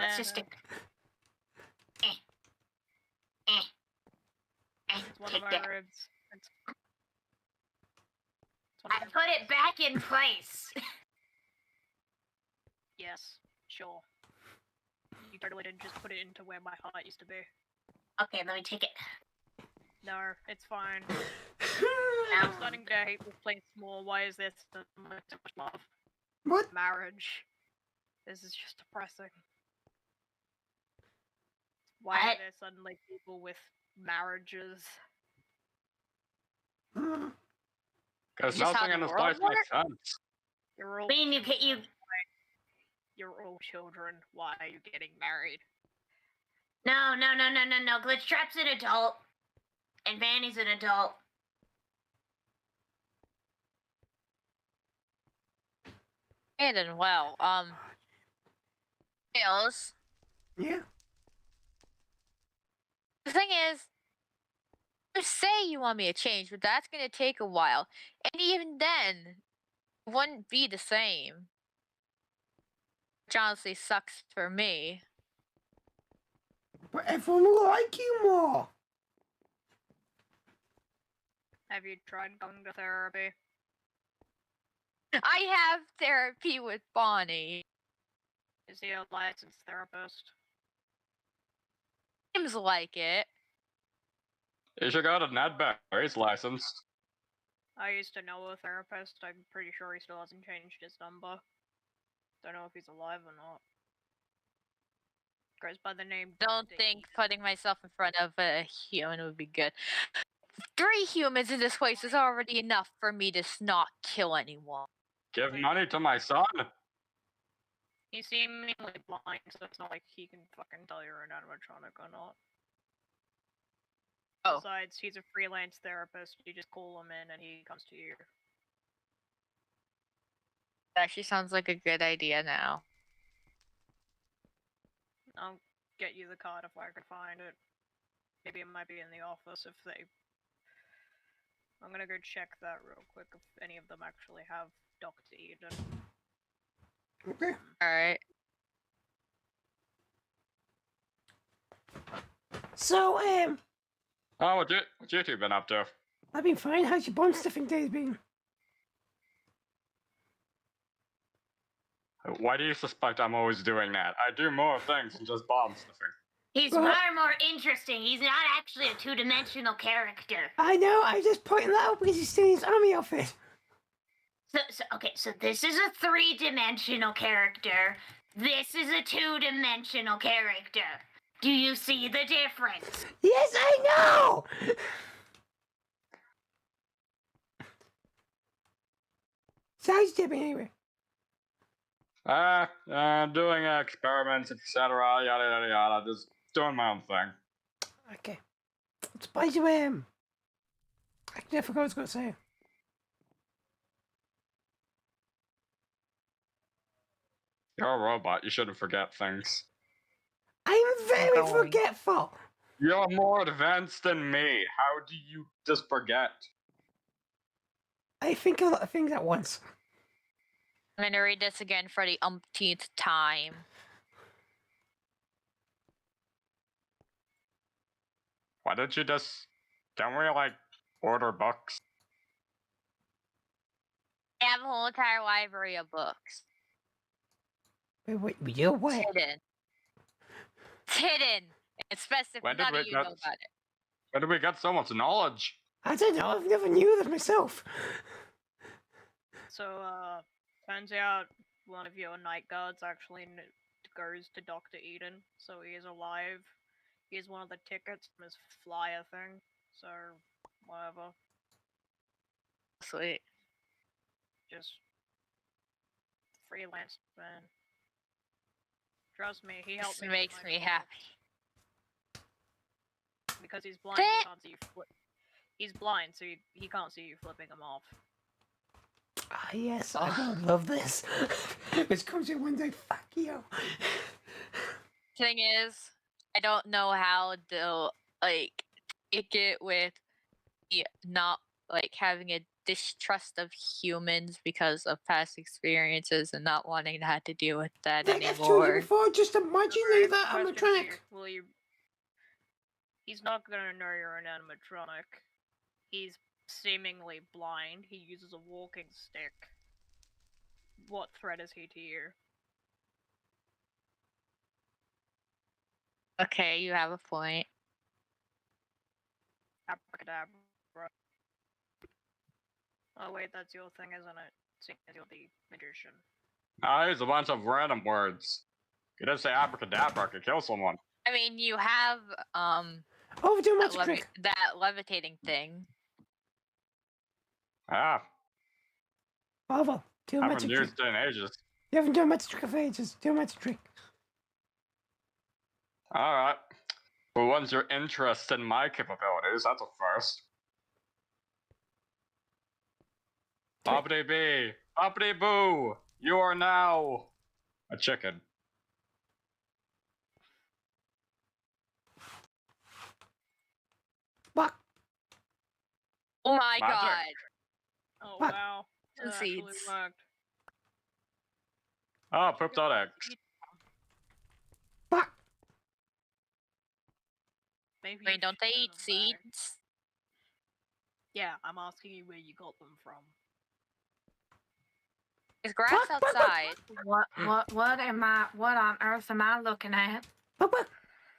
Let's just stick. It's one of Take my that. ribs. It's one of I my put it ribs. back in place. Yes, sure. You totally didn't just put it into where my heart used to be. Okay, let me take it. No, it's fine. Now, I'm starting to hate this place more. Why is there so much love? What? Marriage. This is just depressing. Why I- are there suddenly people with marriages? Because Just how nothing in the this world place makes sense. You're all I mean, you children. You're all children. Why are you getting married? no. Glitch Trap's an adult. And Vanny's an adult. Hidden well. Tails. Yeah. The thing is, you say you want me to change, but that's gonna take a while. And even then, it wouldn't be the same. Which honestly sucks for me. But everyone will like you more. Have you tried going to therapy? I have therapy with Bonnie. Is he a licensed therapist? Seems like it. You should go to Ned Bear. He's licensed. I used to know a therapist. I'm pretty sure he still hasn't changed his number. Don't know if he's alive or not. Goes by the name. Don't Dave. think putting myself in front of a human would be good. 3 humans in this place is already enough for me to not kill anyone. Give money to my son. He's seemingly blind, so it's not like he can fucking tell you're an animatronic or not. Oh. Besides, he's a freelance therapist. You just call him in and he comes to you. That actually sounds like a good idea now. I'll get you the card if I can find it. Maybe it might be in the office if they... I'm gonna go check that real quick if any of them actually have Dr. Eden. Okay. Alright. So, Oh, what you two been up to? I've been fine. How's your bone stuffing days been? Why do you suspect I'm always doing that? I do more things than just bomb sniffing. He's Well- far more interesting. He's not actually a two-dimensional character. I know, I was just pointing that out because he's still in his army outfit. So this is a three-dimensional character. This is a two-dimensional character. Do you see the difference? Yes, I know! So how's your day been anyway? Doing experiments, etc. Yada yada yada. Just doing my own thing. Okay. By the I forgot what I was going to say. You're a robot. You shouldn't forget things. I'm very Going. forgetful. You're more advanced than me. How do you just forget? I think a lot of things at once. I'm gonna read this again for the umpteenth time. Why don't you just... Can we, like, order books? I have a whole entire library of books. Wait, you what? It's hidden. It's specific. When did None of we you get- know about it. Where did we get so much knowledge? I don't know. I've never knew this myself. So, turns out one of your night guards actually goes to Dr. Eden, so he is alive. He is one of the tickets from his flyer thing, so whatever. Sweet. Just freelance, man. Trust me, he helped This me. makes me happy. Because he's blind, he can't see you flip. He's blind, so he can't see you flipping him off. Ah, yes, I don't love this. This comes in one day. Fuck you. Thing is, I don't know how to like take it with the not like having a distrust of humans because of past experiences and not wanting to have to deal with that I've told you anymore. before. Just imagine you're that Question animatronic. here, will you? He's not gonna know you're an animatronic. He's seemingly blind. He uses a walking stick. What threat is he to you? Okay, you have a point. Abracadabra. Oh wait, that's your thing, isn't it? Seeing as you're the magician. I use a bunch of random words. You didn't say abracadabra, I could kill someone. I mean, you have Oh, we're doing that, magic trick. that levitating thing. Ah, Bravo. Do a I haven't magic trick. used it in ages. You haven't done a magic trick for ages. Do a magic trick. Alright. Well, once you're interested in my capabilities, that's a first. Bobbity bee! Bobbity boo! You are now a chicken. What? Oh my Magic. god! Oh What? wow, that actually Seeds. worked. Oh, pooped out eggs. What? Maybe you Wait, don't they should eat turn 'em back. seeds? Yeah, I'm asking you where you got them from. Is grass What? outside? What on earth am I looking at? What?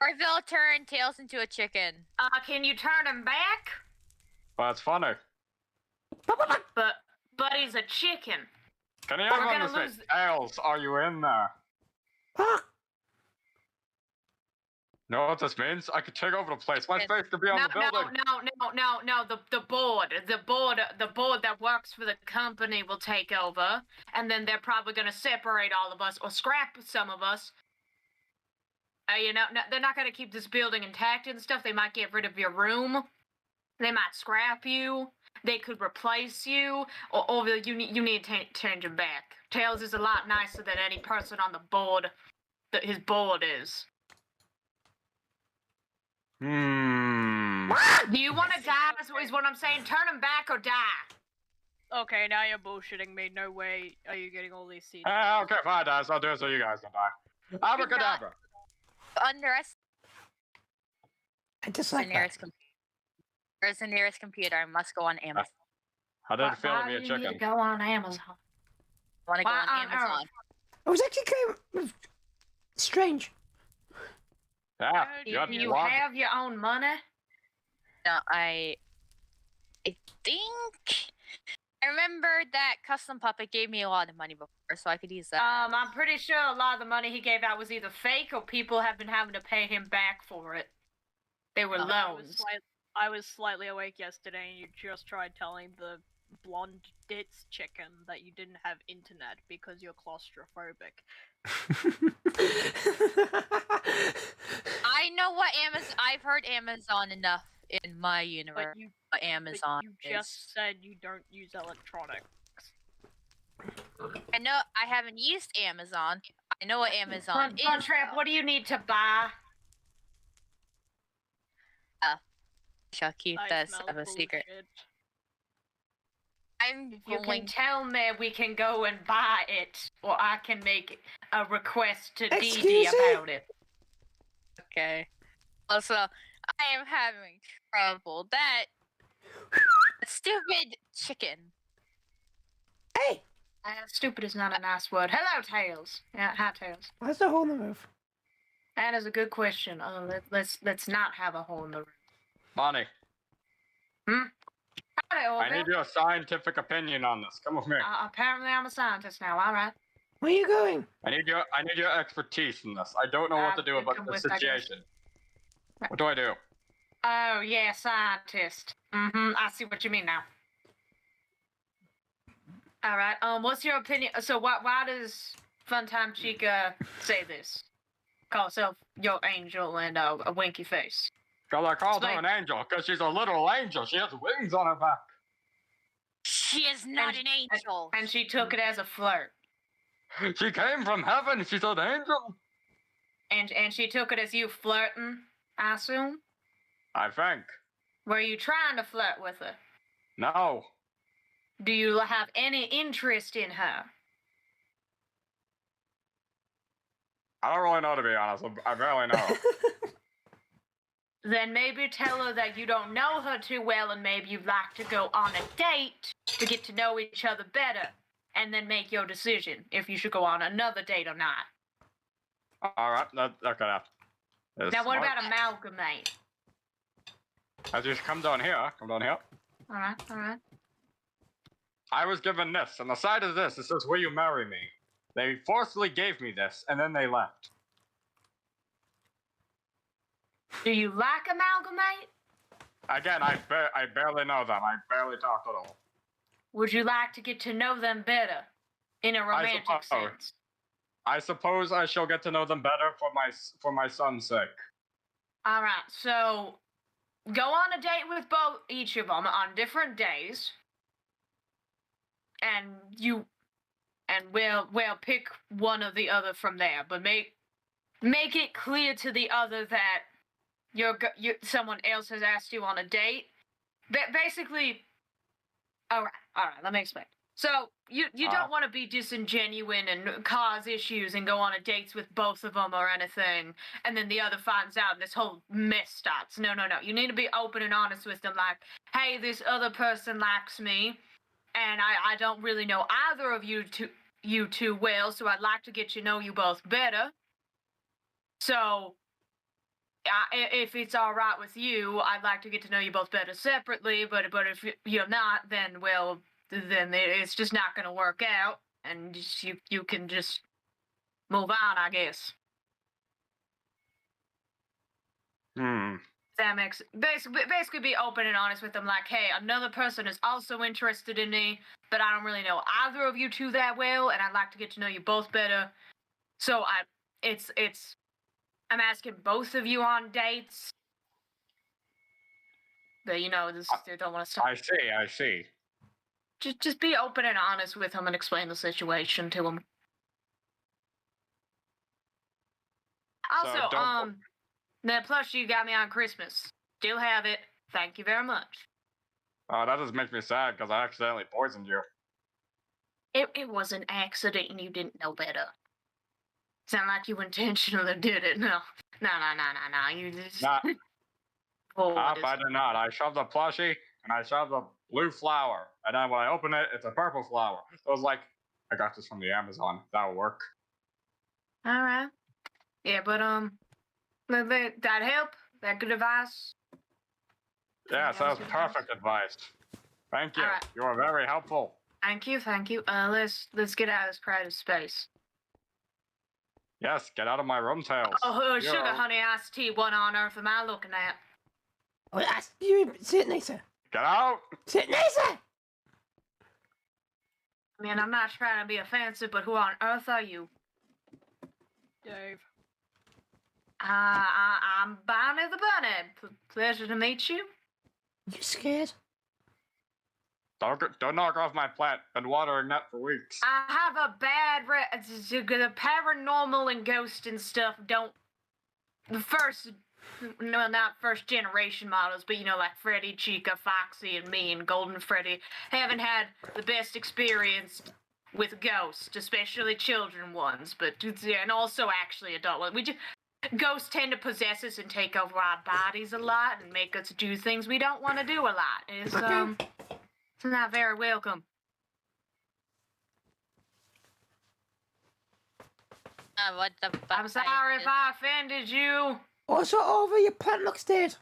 Orville turned Tails into a chicken. Can you turn him back? But it's funny. But he's a chicken. Can you We're have gonna on lose- this Tails, are you in there? What? You know what this means? I could take over the place. My face could be on No, the building. no. The board that works for the company will take over, and then they're probably gonna separate all of us or scrap some of us. They're not gonna keep this building intact and stuff. They might get rid of your room. They might scrap you. They could replace you, or you need to change him back. Tails is a lot nicer than any person on the board that his board is. Do you want to die? Is what I'm saying. Turn him back or die. Okay, now you're bullshitting me. No way are you getting all these seeds. Okay, fine, guys. I'll do it so you guys don't die. Abracadabra. Underestimate I just the like that. nearest computer. Where's the nearest computer? I must go on Amazon. How did it feel to be a Why do you need to chicken? go on Amazon? I want to go Why on on Amazon. It was actually kind of strange. Yeah, Do you had Do you blood. have your own money? No, I think I remember that custom puppet gave me a lot of money before, so I could use that. I'm pretty sure a lot of the money he gave out was either fake or people have been having to pay him back for it. They were loans. I was slightly awake yesterday, and you just tried telling the blonde ditz chicken that you didn't have internet because you're claustrophobic. I know what Amazon. I've heard Amazon enough in my But universe. you, What Amazon you is. just said you don't use electronics. I know. I haven't used Amazon. I know what Amazon is. Trap, though. what do you need to buy? Shall keep I this smell of a secret. bullshit. I'm If you going. can tell me, we can go and buy it, or I can make a request to Excuse DD me? about it. Okay. Also, I am having trouble. That stupid chicken. Hey, Stupid is not a nice word. Hello, Tails. Yeah, hi, Tails. where's the hole in the roof? That is a good question. Let's not have a hole in the roof. Bonnie, Howdy, I need your scientific opinion on this. Come with me. Apparently, I'm a scientist now. All right. Where are you going? I need your expertise in this. I don't know what to do you about come the with, I guess. situation. What do I do? Oh yeah, scientist. I see what you mean now. All right. What's your opinion? So, why does Funtime Chica say this? Call herself your angel and a winky face. Because I called her Explain. an angel, because she's a literal angel. She has wings on her back. She is not an angel. And she took it as a flirt. She came from heaven. She's an angel. And she took it as you flirting, I assume? I think. Were you trying to flirt with her? No. Do you have any interest in her? I don't really know, to be honest. I barely know. Then maybe tell her that you don't know her too well and maybe you'd like to go on a date to get to know each other better and then make your decision if you should go on another date or not. Alright, that could happen. Now, what about amalgamate? As you come down here. Come down here. All right. I was given this, and the side of this, it says, will you marry me? They forcibly gave me this, and then they left. Do you like amalgamate? Again, I barely know them. I barely talk at all. Would you like to get to know them better in a romantic suppose. sense? I suppose I shall get to know them better for my son's sake. All right, so go on a date with each of them on different days, and we'll pick one or the other from there. But make it clear to the other that someone else has asked you on a date. Basically, all right. Let me explain. So you don't want to be disingenuous and cause issues and go on a dates with both of them or anything, and then the other finds out and this whole mess starts. No. You need to be open and honest with them. Like, hey, this other person likes me, and I don't really know either of you too well, so I'd like to get to know you both better. So, if it's all right with you, I'd like to get to know you both better separately. But if you're not, then it's just not going to work out, and you can just move on, I guess. That makes basically be open and honest with them. Like, hey, another person is also interested in me, but I don't really know either of you two that well, and I'd like to get to know you both better. So I'm asking both of you on dates. But they don't want to stop. I see. Just be open and honest with them and explain the situation to them. Also, the plushie you got me on Christmas. Still have it. Thank you very much. Oh, that just makes me sad because I accidentally poisoned you. It was an accident and you didn't know better. Sound like you intentionally did it. No. You just... Nah. I I did not. I shoved a plushie and I shoved a blue flower. And then when I open it, it's a purple flower. So I was like, I got this from the Amazon. That'll work. Alright. Yeah, but that help? That good advice? Yes, that was perfect advice. Thank you. Alright. You are very helpful. Thank you. Let's get out of this crowded space. Yes, get out of my room, Tails. Oh, sugar honey iced tea. What on earth am I looking at? Well, you sit nicer. Get out! Sit nicer! I mean, I'm not trying to be offensive, but who on earth are you? Dave. I'm Bonnie the Bunny. Pleasure to meet you. You scared? Don't knock off my plant. Been watering that for weeks. I have a bad the paranormal and ghost and stuff don't. The first, no, not first generation models, but you know, like Freddy, Chica, Foxy, and me, and Golden Freddy, haven't had the best experience with ghosts, especially children ones, but and also actually adult ones. Ghosts tend to possess us and take over our bodies a lot and make us do things we don't want to do a lot. It's not very welcome. What the fuck? I'm sorry if I offended you. Also, over your plant looks dead.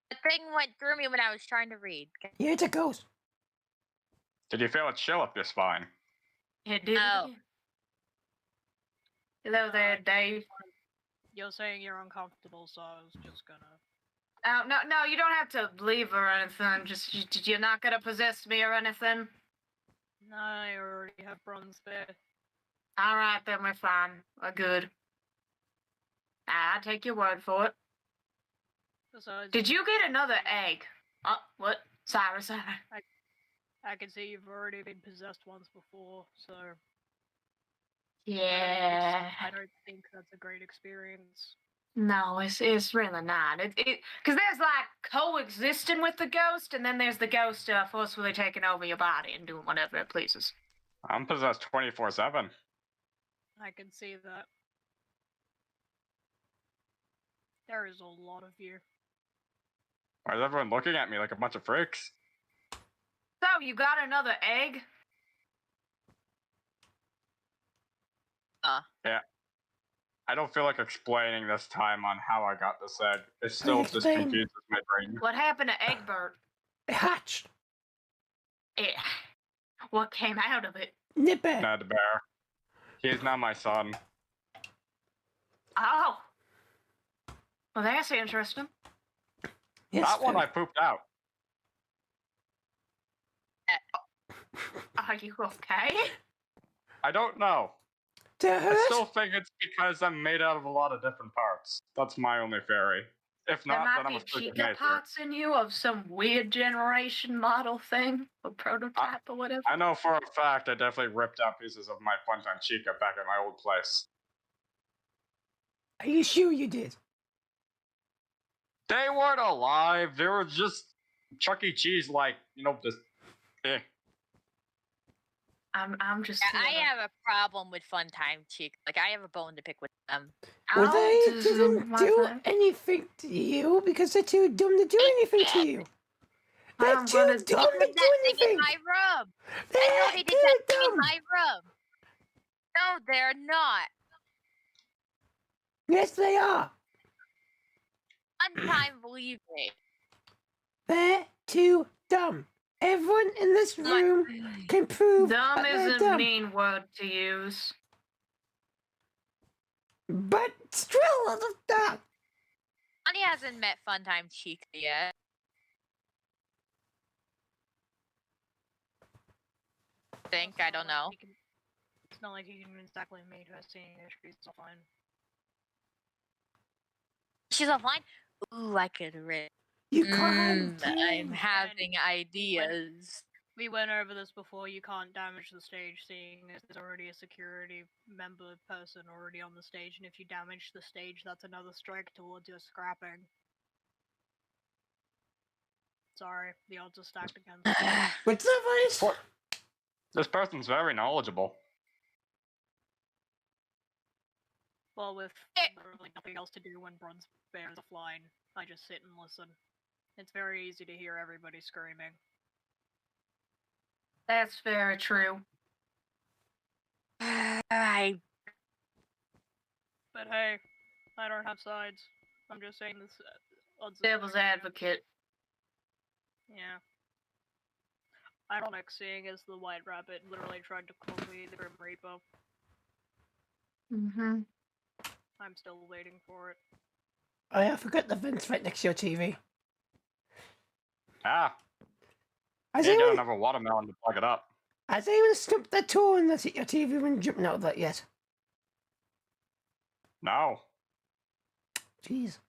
The thing went through me when I was trying to read. Yeah, it's a ghost. Did you feel a chill up your spine? It did. Oh. Hello there, Dave. You're saying you're uncomfortable, so I was just gonna... Oh, no, you don't have to leave or anything. Just, you're not gonna possess me or anything? No, I already have bronze there. Alright, then we're fine. We're good. I'll take your word for it. Besides, Did you get another egg? What? Sorry. I can see you've already been possessed once before, so... Yeah. I don't think that's a great experience. No, it's really not. Because there's like coexisting with the ghost, and then there's the ghost forcefully taking over your body and doing whatever it pleases. I'm possessed 24/7. I can see that. There is a lot of you. Why is everyone looking at me like a bunch of freaks? So, you got another egg? Yeah. I don't feel like explaining this time on how I got this egg. It still just Explain. confuses my brain. What happened to Egbert? It hatched. What came out of it? Nipper. Ned Bear. He is not my son. Oh. Well, that's interesting. Yes, That one I very. pooped out. Are you okay? I don't know. To I hurt? still think it's because I'm made out of a lot of different parts. That's my only theory. If There not, might then I'm be a freak of Chica nature. parts in you of some weird generation model thing, or prototype or whatever. I know for a fact I definitely ripped out pieces of my Funtime Chica back at my old place. Are you sure you did? They weren't alive. They were just Chuck E. Cheese, like, just I'm just. Yeah, I have a problem with Funtime Cheek. Like, I have a bone to pick with them. Well, they didn't do anything to you because they're too dumb to do anything to you. They're What too is- dumb to They did do that thing in anything. my room. I know They're they did too that thing in dumb. my room. No, they're not. Yes, they are. Funtime, believe me. They're too dumb. Everyone in this room can prove Dumb that is they're a dumb. mean word to use. But still, that. Honey hasn't met Funtime Cheek yet. I don't know. It's not like he can exactly meet her seeing her. She's so fine. She's offline? Ooh, I could read. You can't. I'm having ideas. We went over this before. You can't damage the stage, seeing as there's already a security member person already on the stage, and if you damage the stage, that's another strike towards your scrapping. Sorry, the odds are stacked against you. What's the voice? This person's very knowledgeable. Well, with literally nothing else to do when Bronze Bears are flying, I just sit and listen. It's very easy to hear everybody screaming. That's very true. But hey, I don't have sides. I'm just saying this. Odds are Devil's stacked. advocate. Yeah. Ironic, seeing as the White Rabbit literally tried to call me the Grim Reaper. Mm-hmm. I'm still waiting for it. Oh, yeah, I forgot the vents right next to your TV. Ah, Has you gotta anyone, have a watermelon to plug it up. Has anyone stumped their toe in your TV when jumping out of that yet? No. Jeez.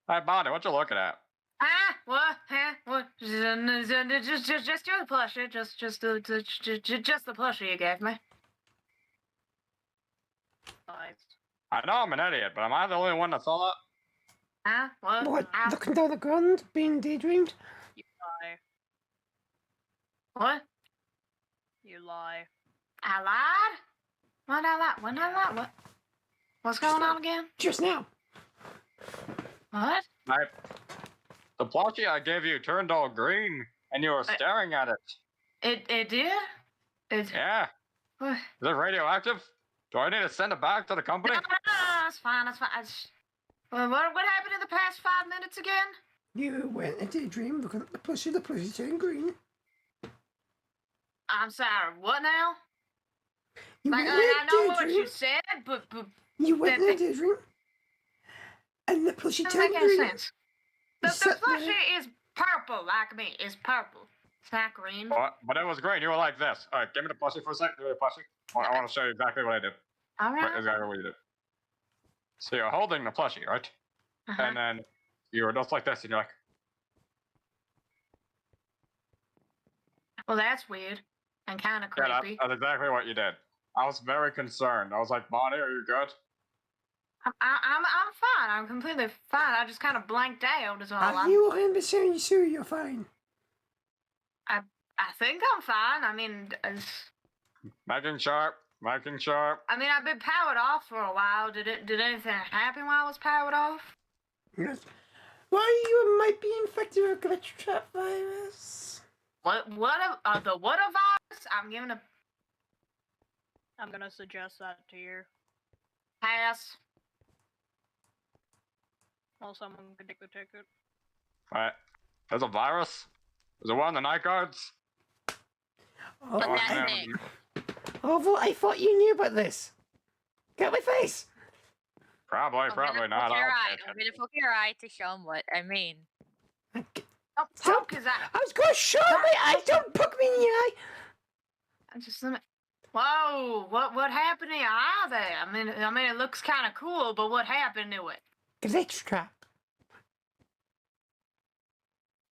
Hey, Bonnie, what you looking at? Ah, what? Huh? What? Just your plushie. Just the plushie you gave me. Nice. I know I'm an idiot, but am I the only one that saw that? Huh? What? What? Ow. Looking down the ground, being daydreamed? You lie. What? You lie. I lied? When I lied? When I lied? What? What's going on again? Just now. What? The plushie I gave you turned all green, and you were staring at it. It did? It. Yeah. What? Is it radioactive? Do I need to send it back to the company? No, it's fine. It's fine. What happened in the past 5 minutes again? You went into a daydream looking at the plushie turned green. I'm sorry. What now? You Like, went in I know a what you daydream. said, but You went in a that daydream. And the plushie doesn't turned make any green. sense. You The sat there. plushie is purple, like me. It's purple. It's not green. What? But it was green. You were like this. All right, give me the plushie for a sec. Give me the plushie. I want to show you exactly what I did. All right. Exactly what you did. So you're holding the plushie, right? Uh-huh. And then you were just like this, and you're like, Well, that's weird and kind of yeah, creepy. that's exactly what you did. I was very concerned. I was like, Bonnie, are you good? I'm fine. I'm completely fine. I just kind of blanked out as all. Are you 100% sure you're fine? I think I'm fine. I mean, Making sharp. I've been powered off for a while. Did anything happen while I was powered off? Yes. Why you might be infected with a glitch trap virus? What a virus? I'm gonna suggest that to you. Pass. Well, someone can take the ticket. Right. There's a virus. There's a one on the night guards. Oh, But Oh, that man. thing. Although I thought you knew about this. Get my face. Probably I'm not. gonna poke your eye to show him what I mean. Don't Stop. poke his eye. I was going to show my eyes. Don't poke me in the eye. Just let me. Whoa! What happened to your eye there? I mean, it looks kind of cool, but what happened to it? Glitch trap.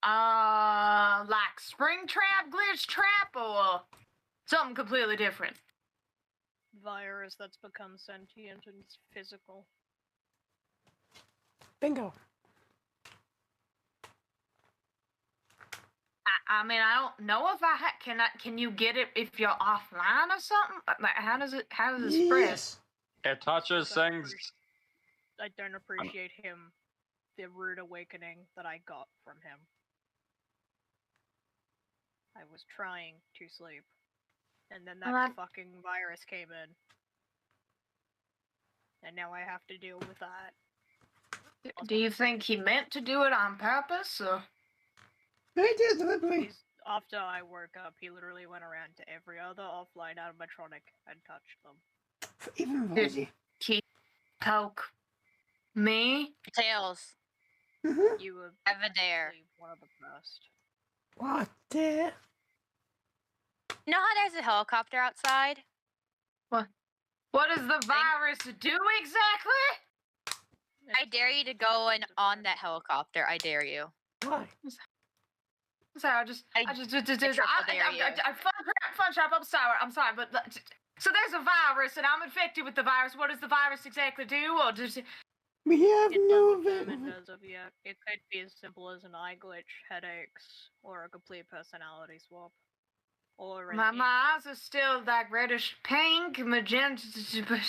Like Springtrap, Glitch Trap, or something completely different? Virus that's become sentient and physical. Bingo. I mean, I don't know if can you get it if you're offline or something? Like, how does it spread? Yes. It touches things. I don't appreciate him, the rude awakening that I got from him. I was trying to sleep, and then that Well, fucking virus came in. And now I have to deal with that. Do you think he meant to do it on purpose, or? I did deliberately. After I woke up, he literally went around to every other offline animatronic and touched them. Even Did Rosie. he poke me? Tails. Mm-hmm. You were Ever dare. actually one of the first. What the? You know how there's a helicopter outside? What does the virus do exactly? I dare you to go on that helicopter. I dare you. Why? Sorry, I fun trap. I'm sorry, but so there's a virus, and I'm infected with the virus. What does the virus exactly do, or does it? We have It's no undetermined event. as of yet. It could be as simple as an eye glitch, headaches, or a complete personality swap. Or My eyes are still like reddish pink, magenta, but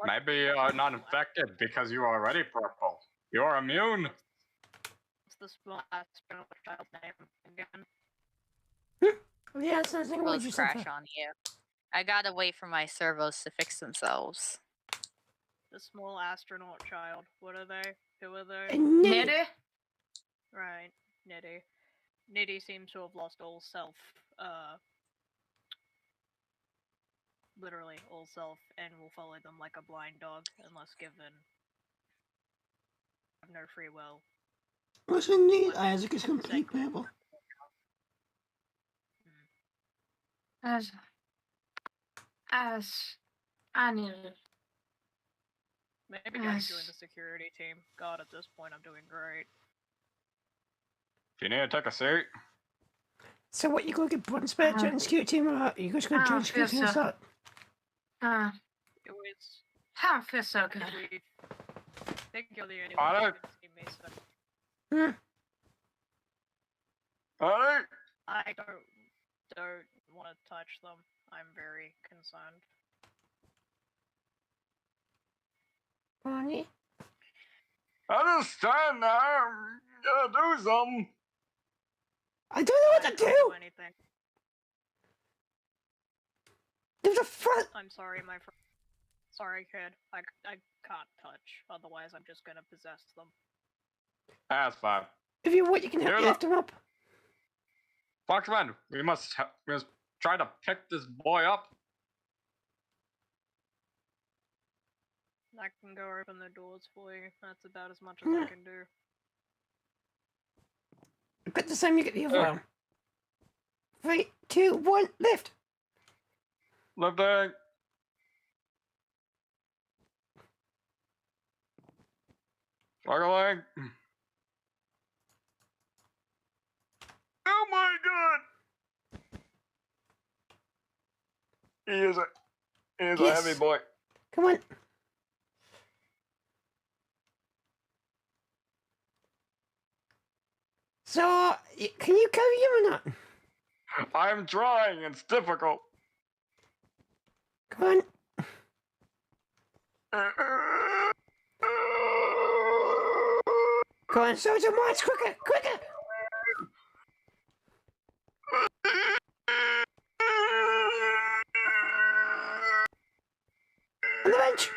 Maybe you're not infected because you are already purple. You're immune. What's the small astronaut child's name again? Yeah, it's nothing. What Those you crash on you. I gotta wait for my servos to fix themselves. The small astronaut child. What are they? Who are they? Nitty. Right, Nitty. Nitty seems to have lost all self, literally all self, and will follow them like a blind dog unless given no free will. Listen, Isaac is complete purple. As I needed. Maybe I can join Yes. the security team. God, at this point, I'm doing great. If you need to take a seat, So what, you gonna get button spare join the security team, or are you just gonna I join don't the security feel team and so. start? It was. I don't feel so good. I think you're the only Alright. one who can see me, so alright. I don't want to touch them. I'm very concerned. Bonnie? I just stand there. Gotta do something. I don't know what to I can't do! anything. There's a front. I'm sorry, my friend. Sorry, kid. I can't touch. Otherwise, I'm just gonna possess them. That's fine. If you want, you can help Here's me a- lift him up. Foxman, we must try to pick this boy up. I can go open the doors for you. That's about as much as I can do. But the same you get the other Oh. arm. 3, 2, 1, lift! Lifting. Struggling. Oh my god! He is a Yes. heavy boy. Come on. So, can you carry him or not? I'm trying, it's difficult. Come on. Come on, Soldier March, quicker, quicker! On the bench!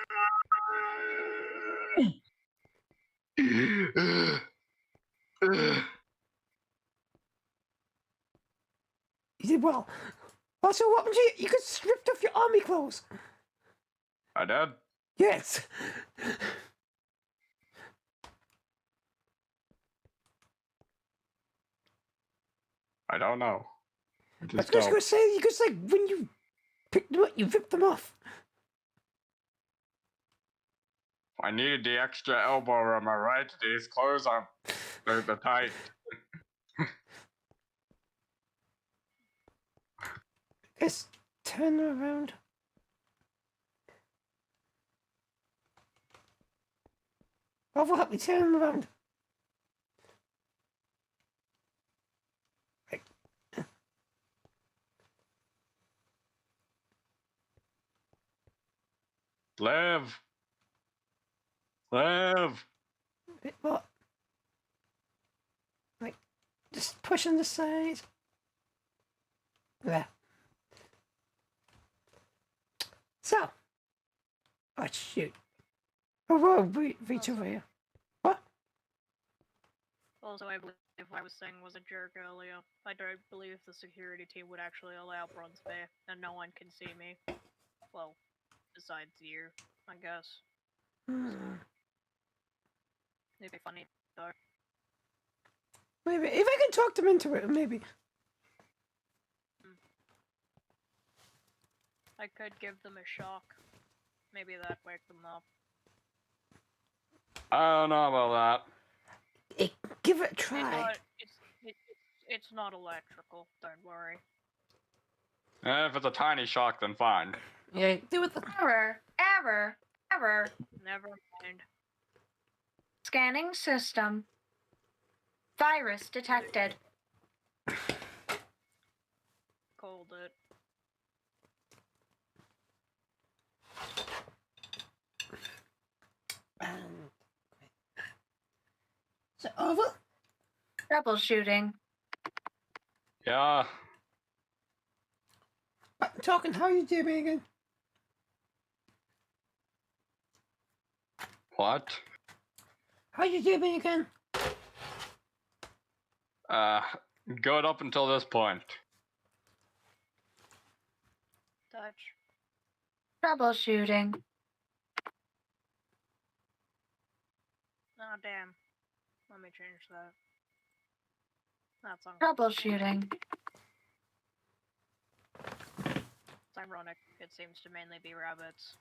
You did well. Also, what happened to you? You got stripped off your army clothes. I did. Yes. I don't know. I I was just just don't. gonna say, you could say when you picked them up, you ripped them off. I needed the extra elbow room, alright? These clothes are they're tight. Let's turn around. Oh, what happened? Turn them around. Right. Live. Live. Bit what? Like, just push on the side. There. So. Oh, shoot. Oh, whoa, reach over here. What? Also, I believe what I was saying was a jerk earlier. I don't believe the security team would actually allow bronze bear, and no one can see me. Well, besides you, I guess. It'd be funny, though. Maybe. If I can talk them into it, maybe. I could give them a shock. Maybe that'd wake them up. I don't know about Give it a try. It's not electrical, don't worry. that. If it's a tiny shock, then fine. Yeah, do it. Error. Never mind. Scanning system. Virus detected. Called it. Is it over? Troubleshooting. Yeah. I'm talking. How you doing again? What? How you doing again? Good up until this point. Touch. Troubleshooting. Oh, damn. Let me change that. That's on. Troubleshooting. ironic. It seems to mainly be rabbits.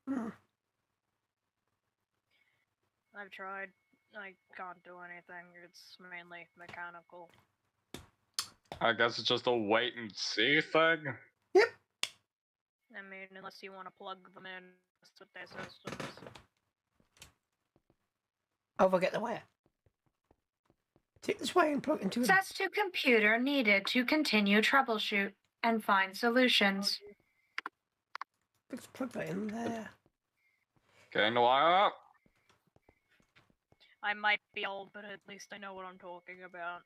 Hmm. I've tried. I can't do anything. It's mainly mechanical. I guess it's just a wait and see thing. I mean, unless you want to plug them in with their systems. Over, get the wire. Take this wire and plug it into it. Access to computer needed to continue troubleshoot and find solutions. Let's plug that in there. Getting the wire up. I might be old, but at least I know what I'm talking about.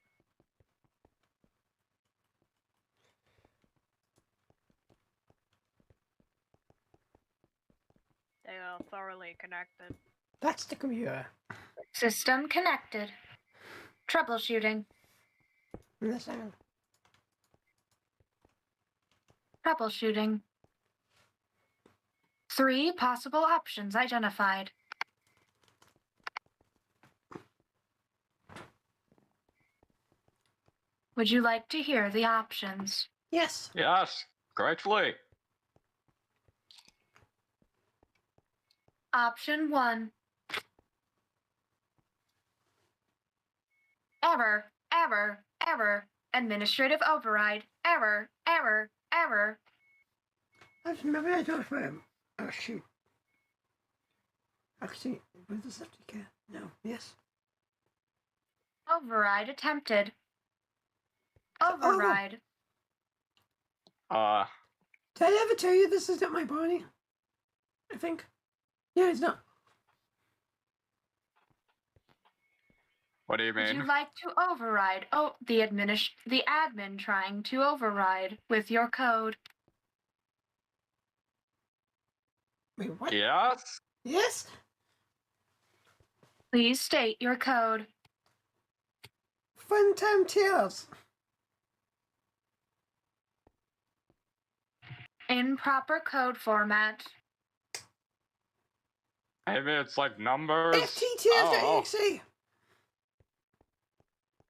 They are thoroughly connected. That's the computer. System connected. Troubleshooting. And the sound. Troubleshooting. 3 possible options identified. Would you like to hear the options? Yes. Yes, gratefully. Option 1. Error, error, error. Administrative override. Error, error, error. I just remember I don't remember. Oh, shoot. Actually, was the septic can? No. Yes. Override attempted. Override. Did I ever tell you this is not my body? I think. Yeah, it's not. What do you Would mean? you like to override? Oh, the admin trying to override with your code. Wait, what? Yes. Yes? Please state your code. Funtime Tales. In proper code format. Maybe it's like numbers. FTTF.exe.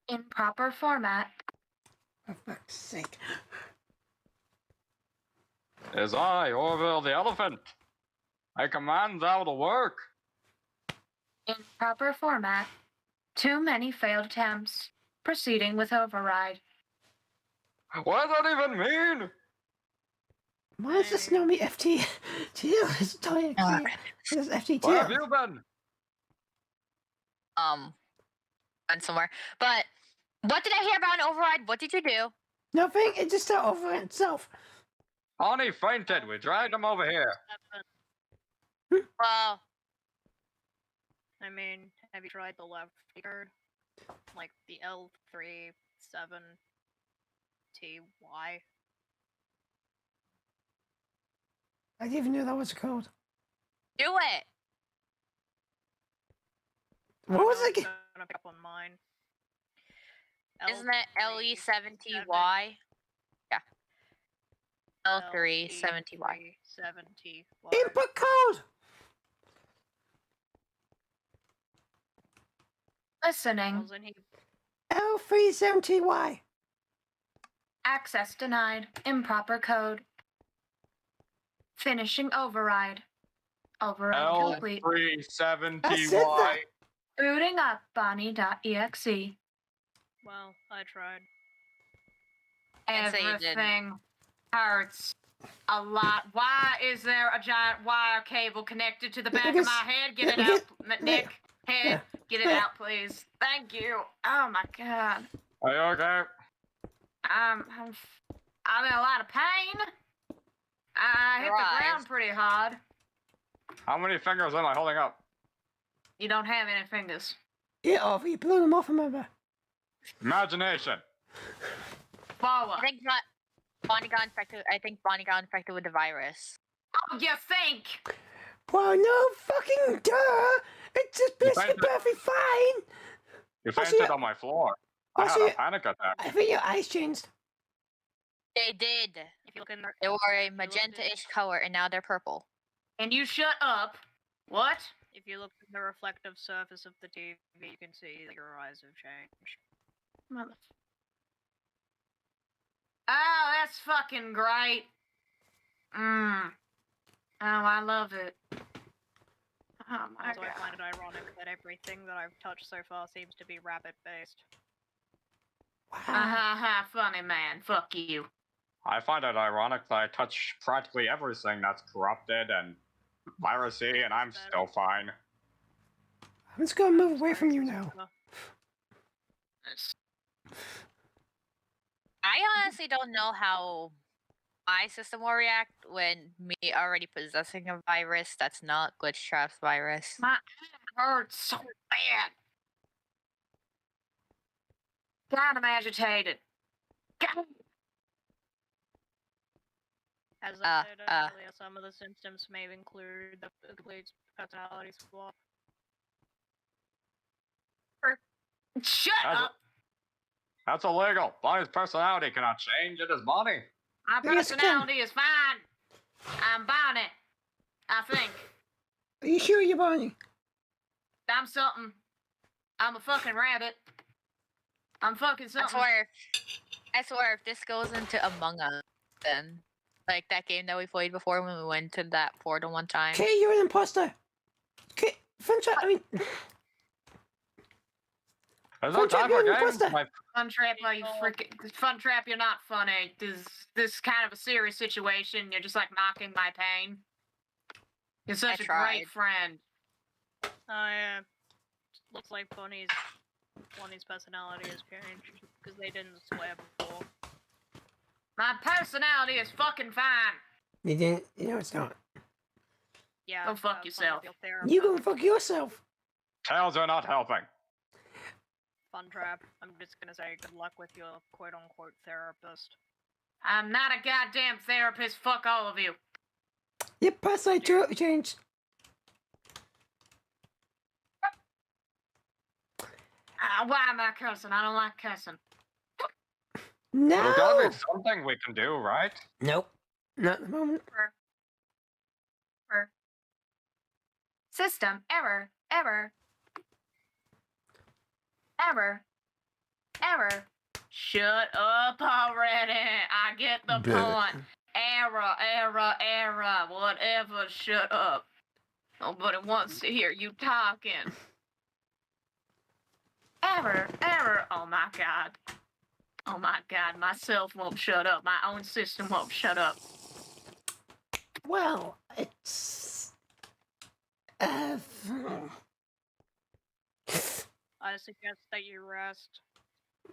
In proper format. For fuck's sake. Is I, Orville the elephant. My commands out of work. In proper format. Too many failed attempts. Proceeding with override. What does that even mean? Why does this know me FTTF? It's .exe. It's FTTF. Where have you been? Went somewhere. But what did I hear about an override? What did you do? Nothing. It just started over itself. Honey fainted. We dragged him over here. Well, I mean, have you tried the left card? Like the L37TY? I didn't even know that was a code. do it. What was it? Gonna pick up on mine. Isn't it LE70Y? Yeah. L370Y. 70Y. Input code. Listening. Wasn't he? L370Y. Access denied. Improper code. Finishing override. Override complete. L370Y. Booting up Bonnie.exe. Well, I tried. Can't say you didn't. Everything hurts a lot. Why is there a giant wire cable connected to the back of my head? Get it out, Nick. Head, get it out, please. Thank you. Oh my god. Are you okay? I'm in a lot of pain. I hit Your the eyes. ground pretty hard. How many fingers am I holding up? You don't have any fingers. Get off. You blew them off, remember? Imagination. Forward. I think Bonnie got infected. I think Bonnie got infected with the virus. Oh, you think? Well, no fucking duh. It's just basically fainted. perfectly fine. You I see fainted it. on my floor. I I had see a it. panic attack. I think your eyes changed. They did. If you look in the They were a magenta-ish color, and now they're purple. And you shut up. What? if you look at the reflective surface of the TV, you can see that your eyes have changed. Mother. Oh, that's fucking great. Mmm. Oh, I love it. Oh my Also, god. I find it ironic that everything that I've touched so far seems to be rabbit-based. Wow. Ha ha, funny man. Fuck you. I find it ironic that I touch practically everything that's corrupted and virusy, and I'm still fine. I'm just gonna move away from you now. I honestly don't know how my system will react when me already possessing a virus that's not Glitch Trap's virus. My hurts so bad. God, I'm agitated. God. As I said earlier, some of the symptoms may include the complete personality swap. Shut up! That's illegal. Bonnie's personality cannot change. It is Bonnie. My Yes, it can. personality is fine. I'm Bonnie. I think. Are you sure you're Bonnie? I'm something. I'm a fucking rabbit. I'm fucking something. I swear, if this goes into Among Us, then like that game that we played before when we went to that portal one time. Okay, you're an imposter. Okay, Funtime, I mean, There's no Funtime, time you're for an games. imposter. My Funtrap, you freaking Funtrap, you're not funny. This is kind of a serious situation. You're just like mocking my pain. You're such a tried. great friend. Looks like Bonnie's personality has changed because they didn't swear before. My personality is fucking fine. You didn't, you know it's not. Yeah. Go fuck yourself. You go fuck yourself. tails are not helping. Funtrap, I'm just gonna say good luck with your quote-unquote therapist. I'm not a goddamn therapist. Fuck all of you. Your personality totally changed. Why am I cursing? I don't like cursing. There's gotta No. be something we can do, right? Nope. Not at the moment. System error. Shut up already. I get the point. Error. Whatever. Shut up. Nobody wants to hear you talking. Error. Oh my god. Myself won't shut up. My own system won't shut up. Well, it's. I suggest that you rest.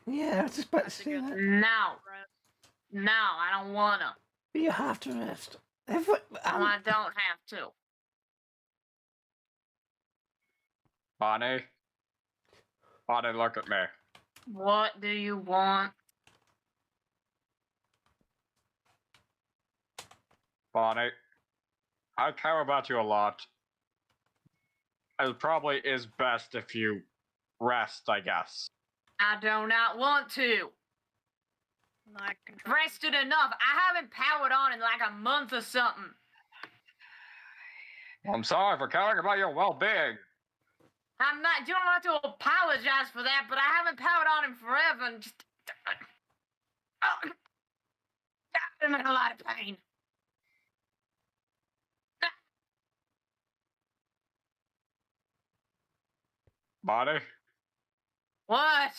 Yeah, I was just about to say that. No, I don't wanna. You have to rest. I don't have to. Bonnie, look at me. What do you want? Bonnie, I care about you a lot. It probably is best if you rest, I guess. I do not want to. Rested enough. I haven't powered on in like a month or something. I'm sorry for caring about your well-being. I'm not. You don't have to apologize for that, but I haven't powered on in forever and just. I'm in a lot of pain. Bonnie, What?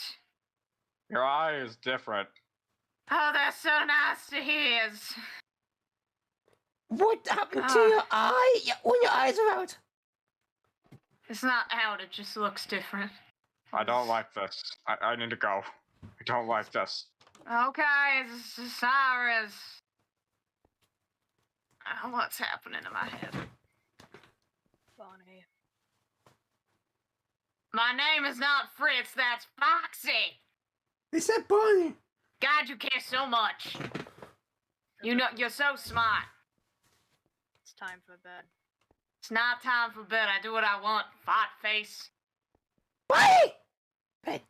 your eye is different. Oh, that's so nice to hear. What happened to your eye? When your eyes are out? It's not out, it just looks different. I don't like this. I need to go. I don't like this. Okay, Cyrus. What's happening in my head? Bonnie. My name is not Fritz, that's Foxy. They said Bonnie. God, you care so much. You know, you're so smart. It's time for bed. It's not time for bed. I do what I want, fart face. Bonnie! Bed.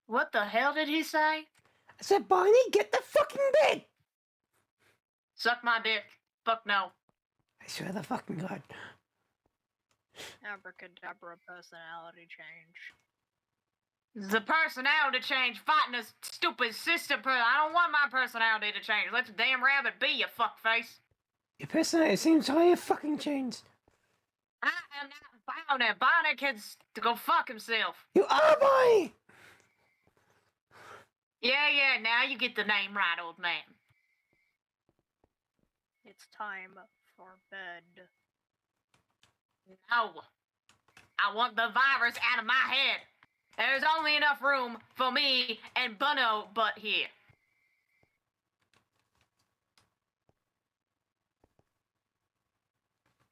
What the hell did he say? I said, Bonnie, get the fucking bed. Suck my dick. Fuck no. I swear the fucking God. Abracadabra personality change. The personality change fighting a stupid sister person. I don't want my personality to change. Let the damn rabbit be, you fuckface. Your personality seems higher fucking changed. I am not Bonnie. Bonnie can go fuck himself. You are Bonnie! Yeah, now you get the name right, old man. It's time for bed. No. I want the virus out of my head. There's only enough room for me and Bunno butt here.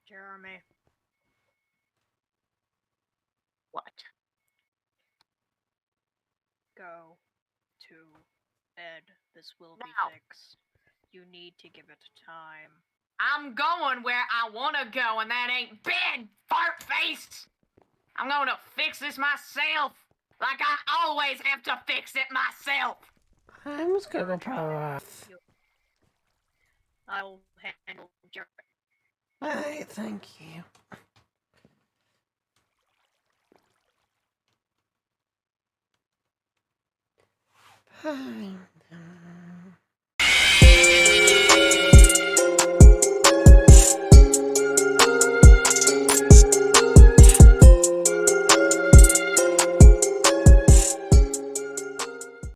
Jeremy, What? go to bed. This will be No. fixed. You need to give it time. I'm going where I want to go, and that ain't bed, fart face. I'm going to fix this myself, like I always have to fix it myself. I'm just gonna go power off. I'll handle Jeremy. Alright, thank you. Fine.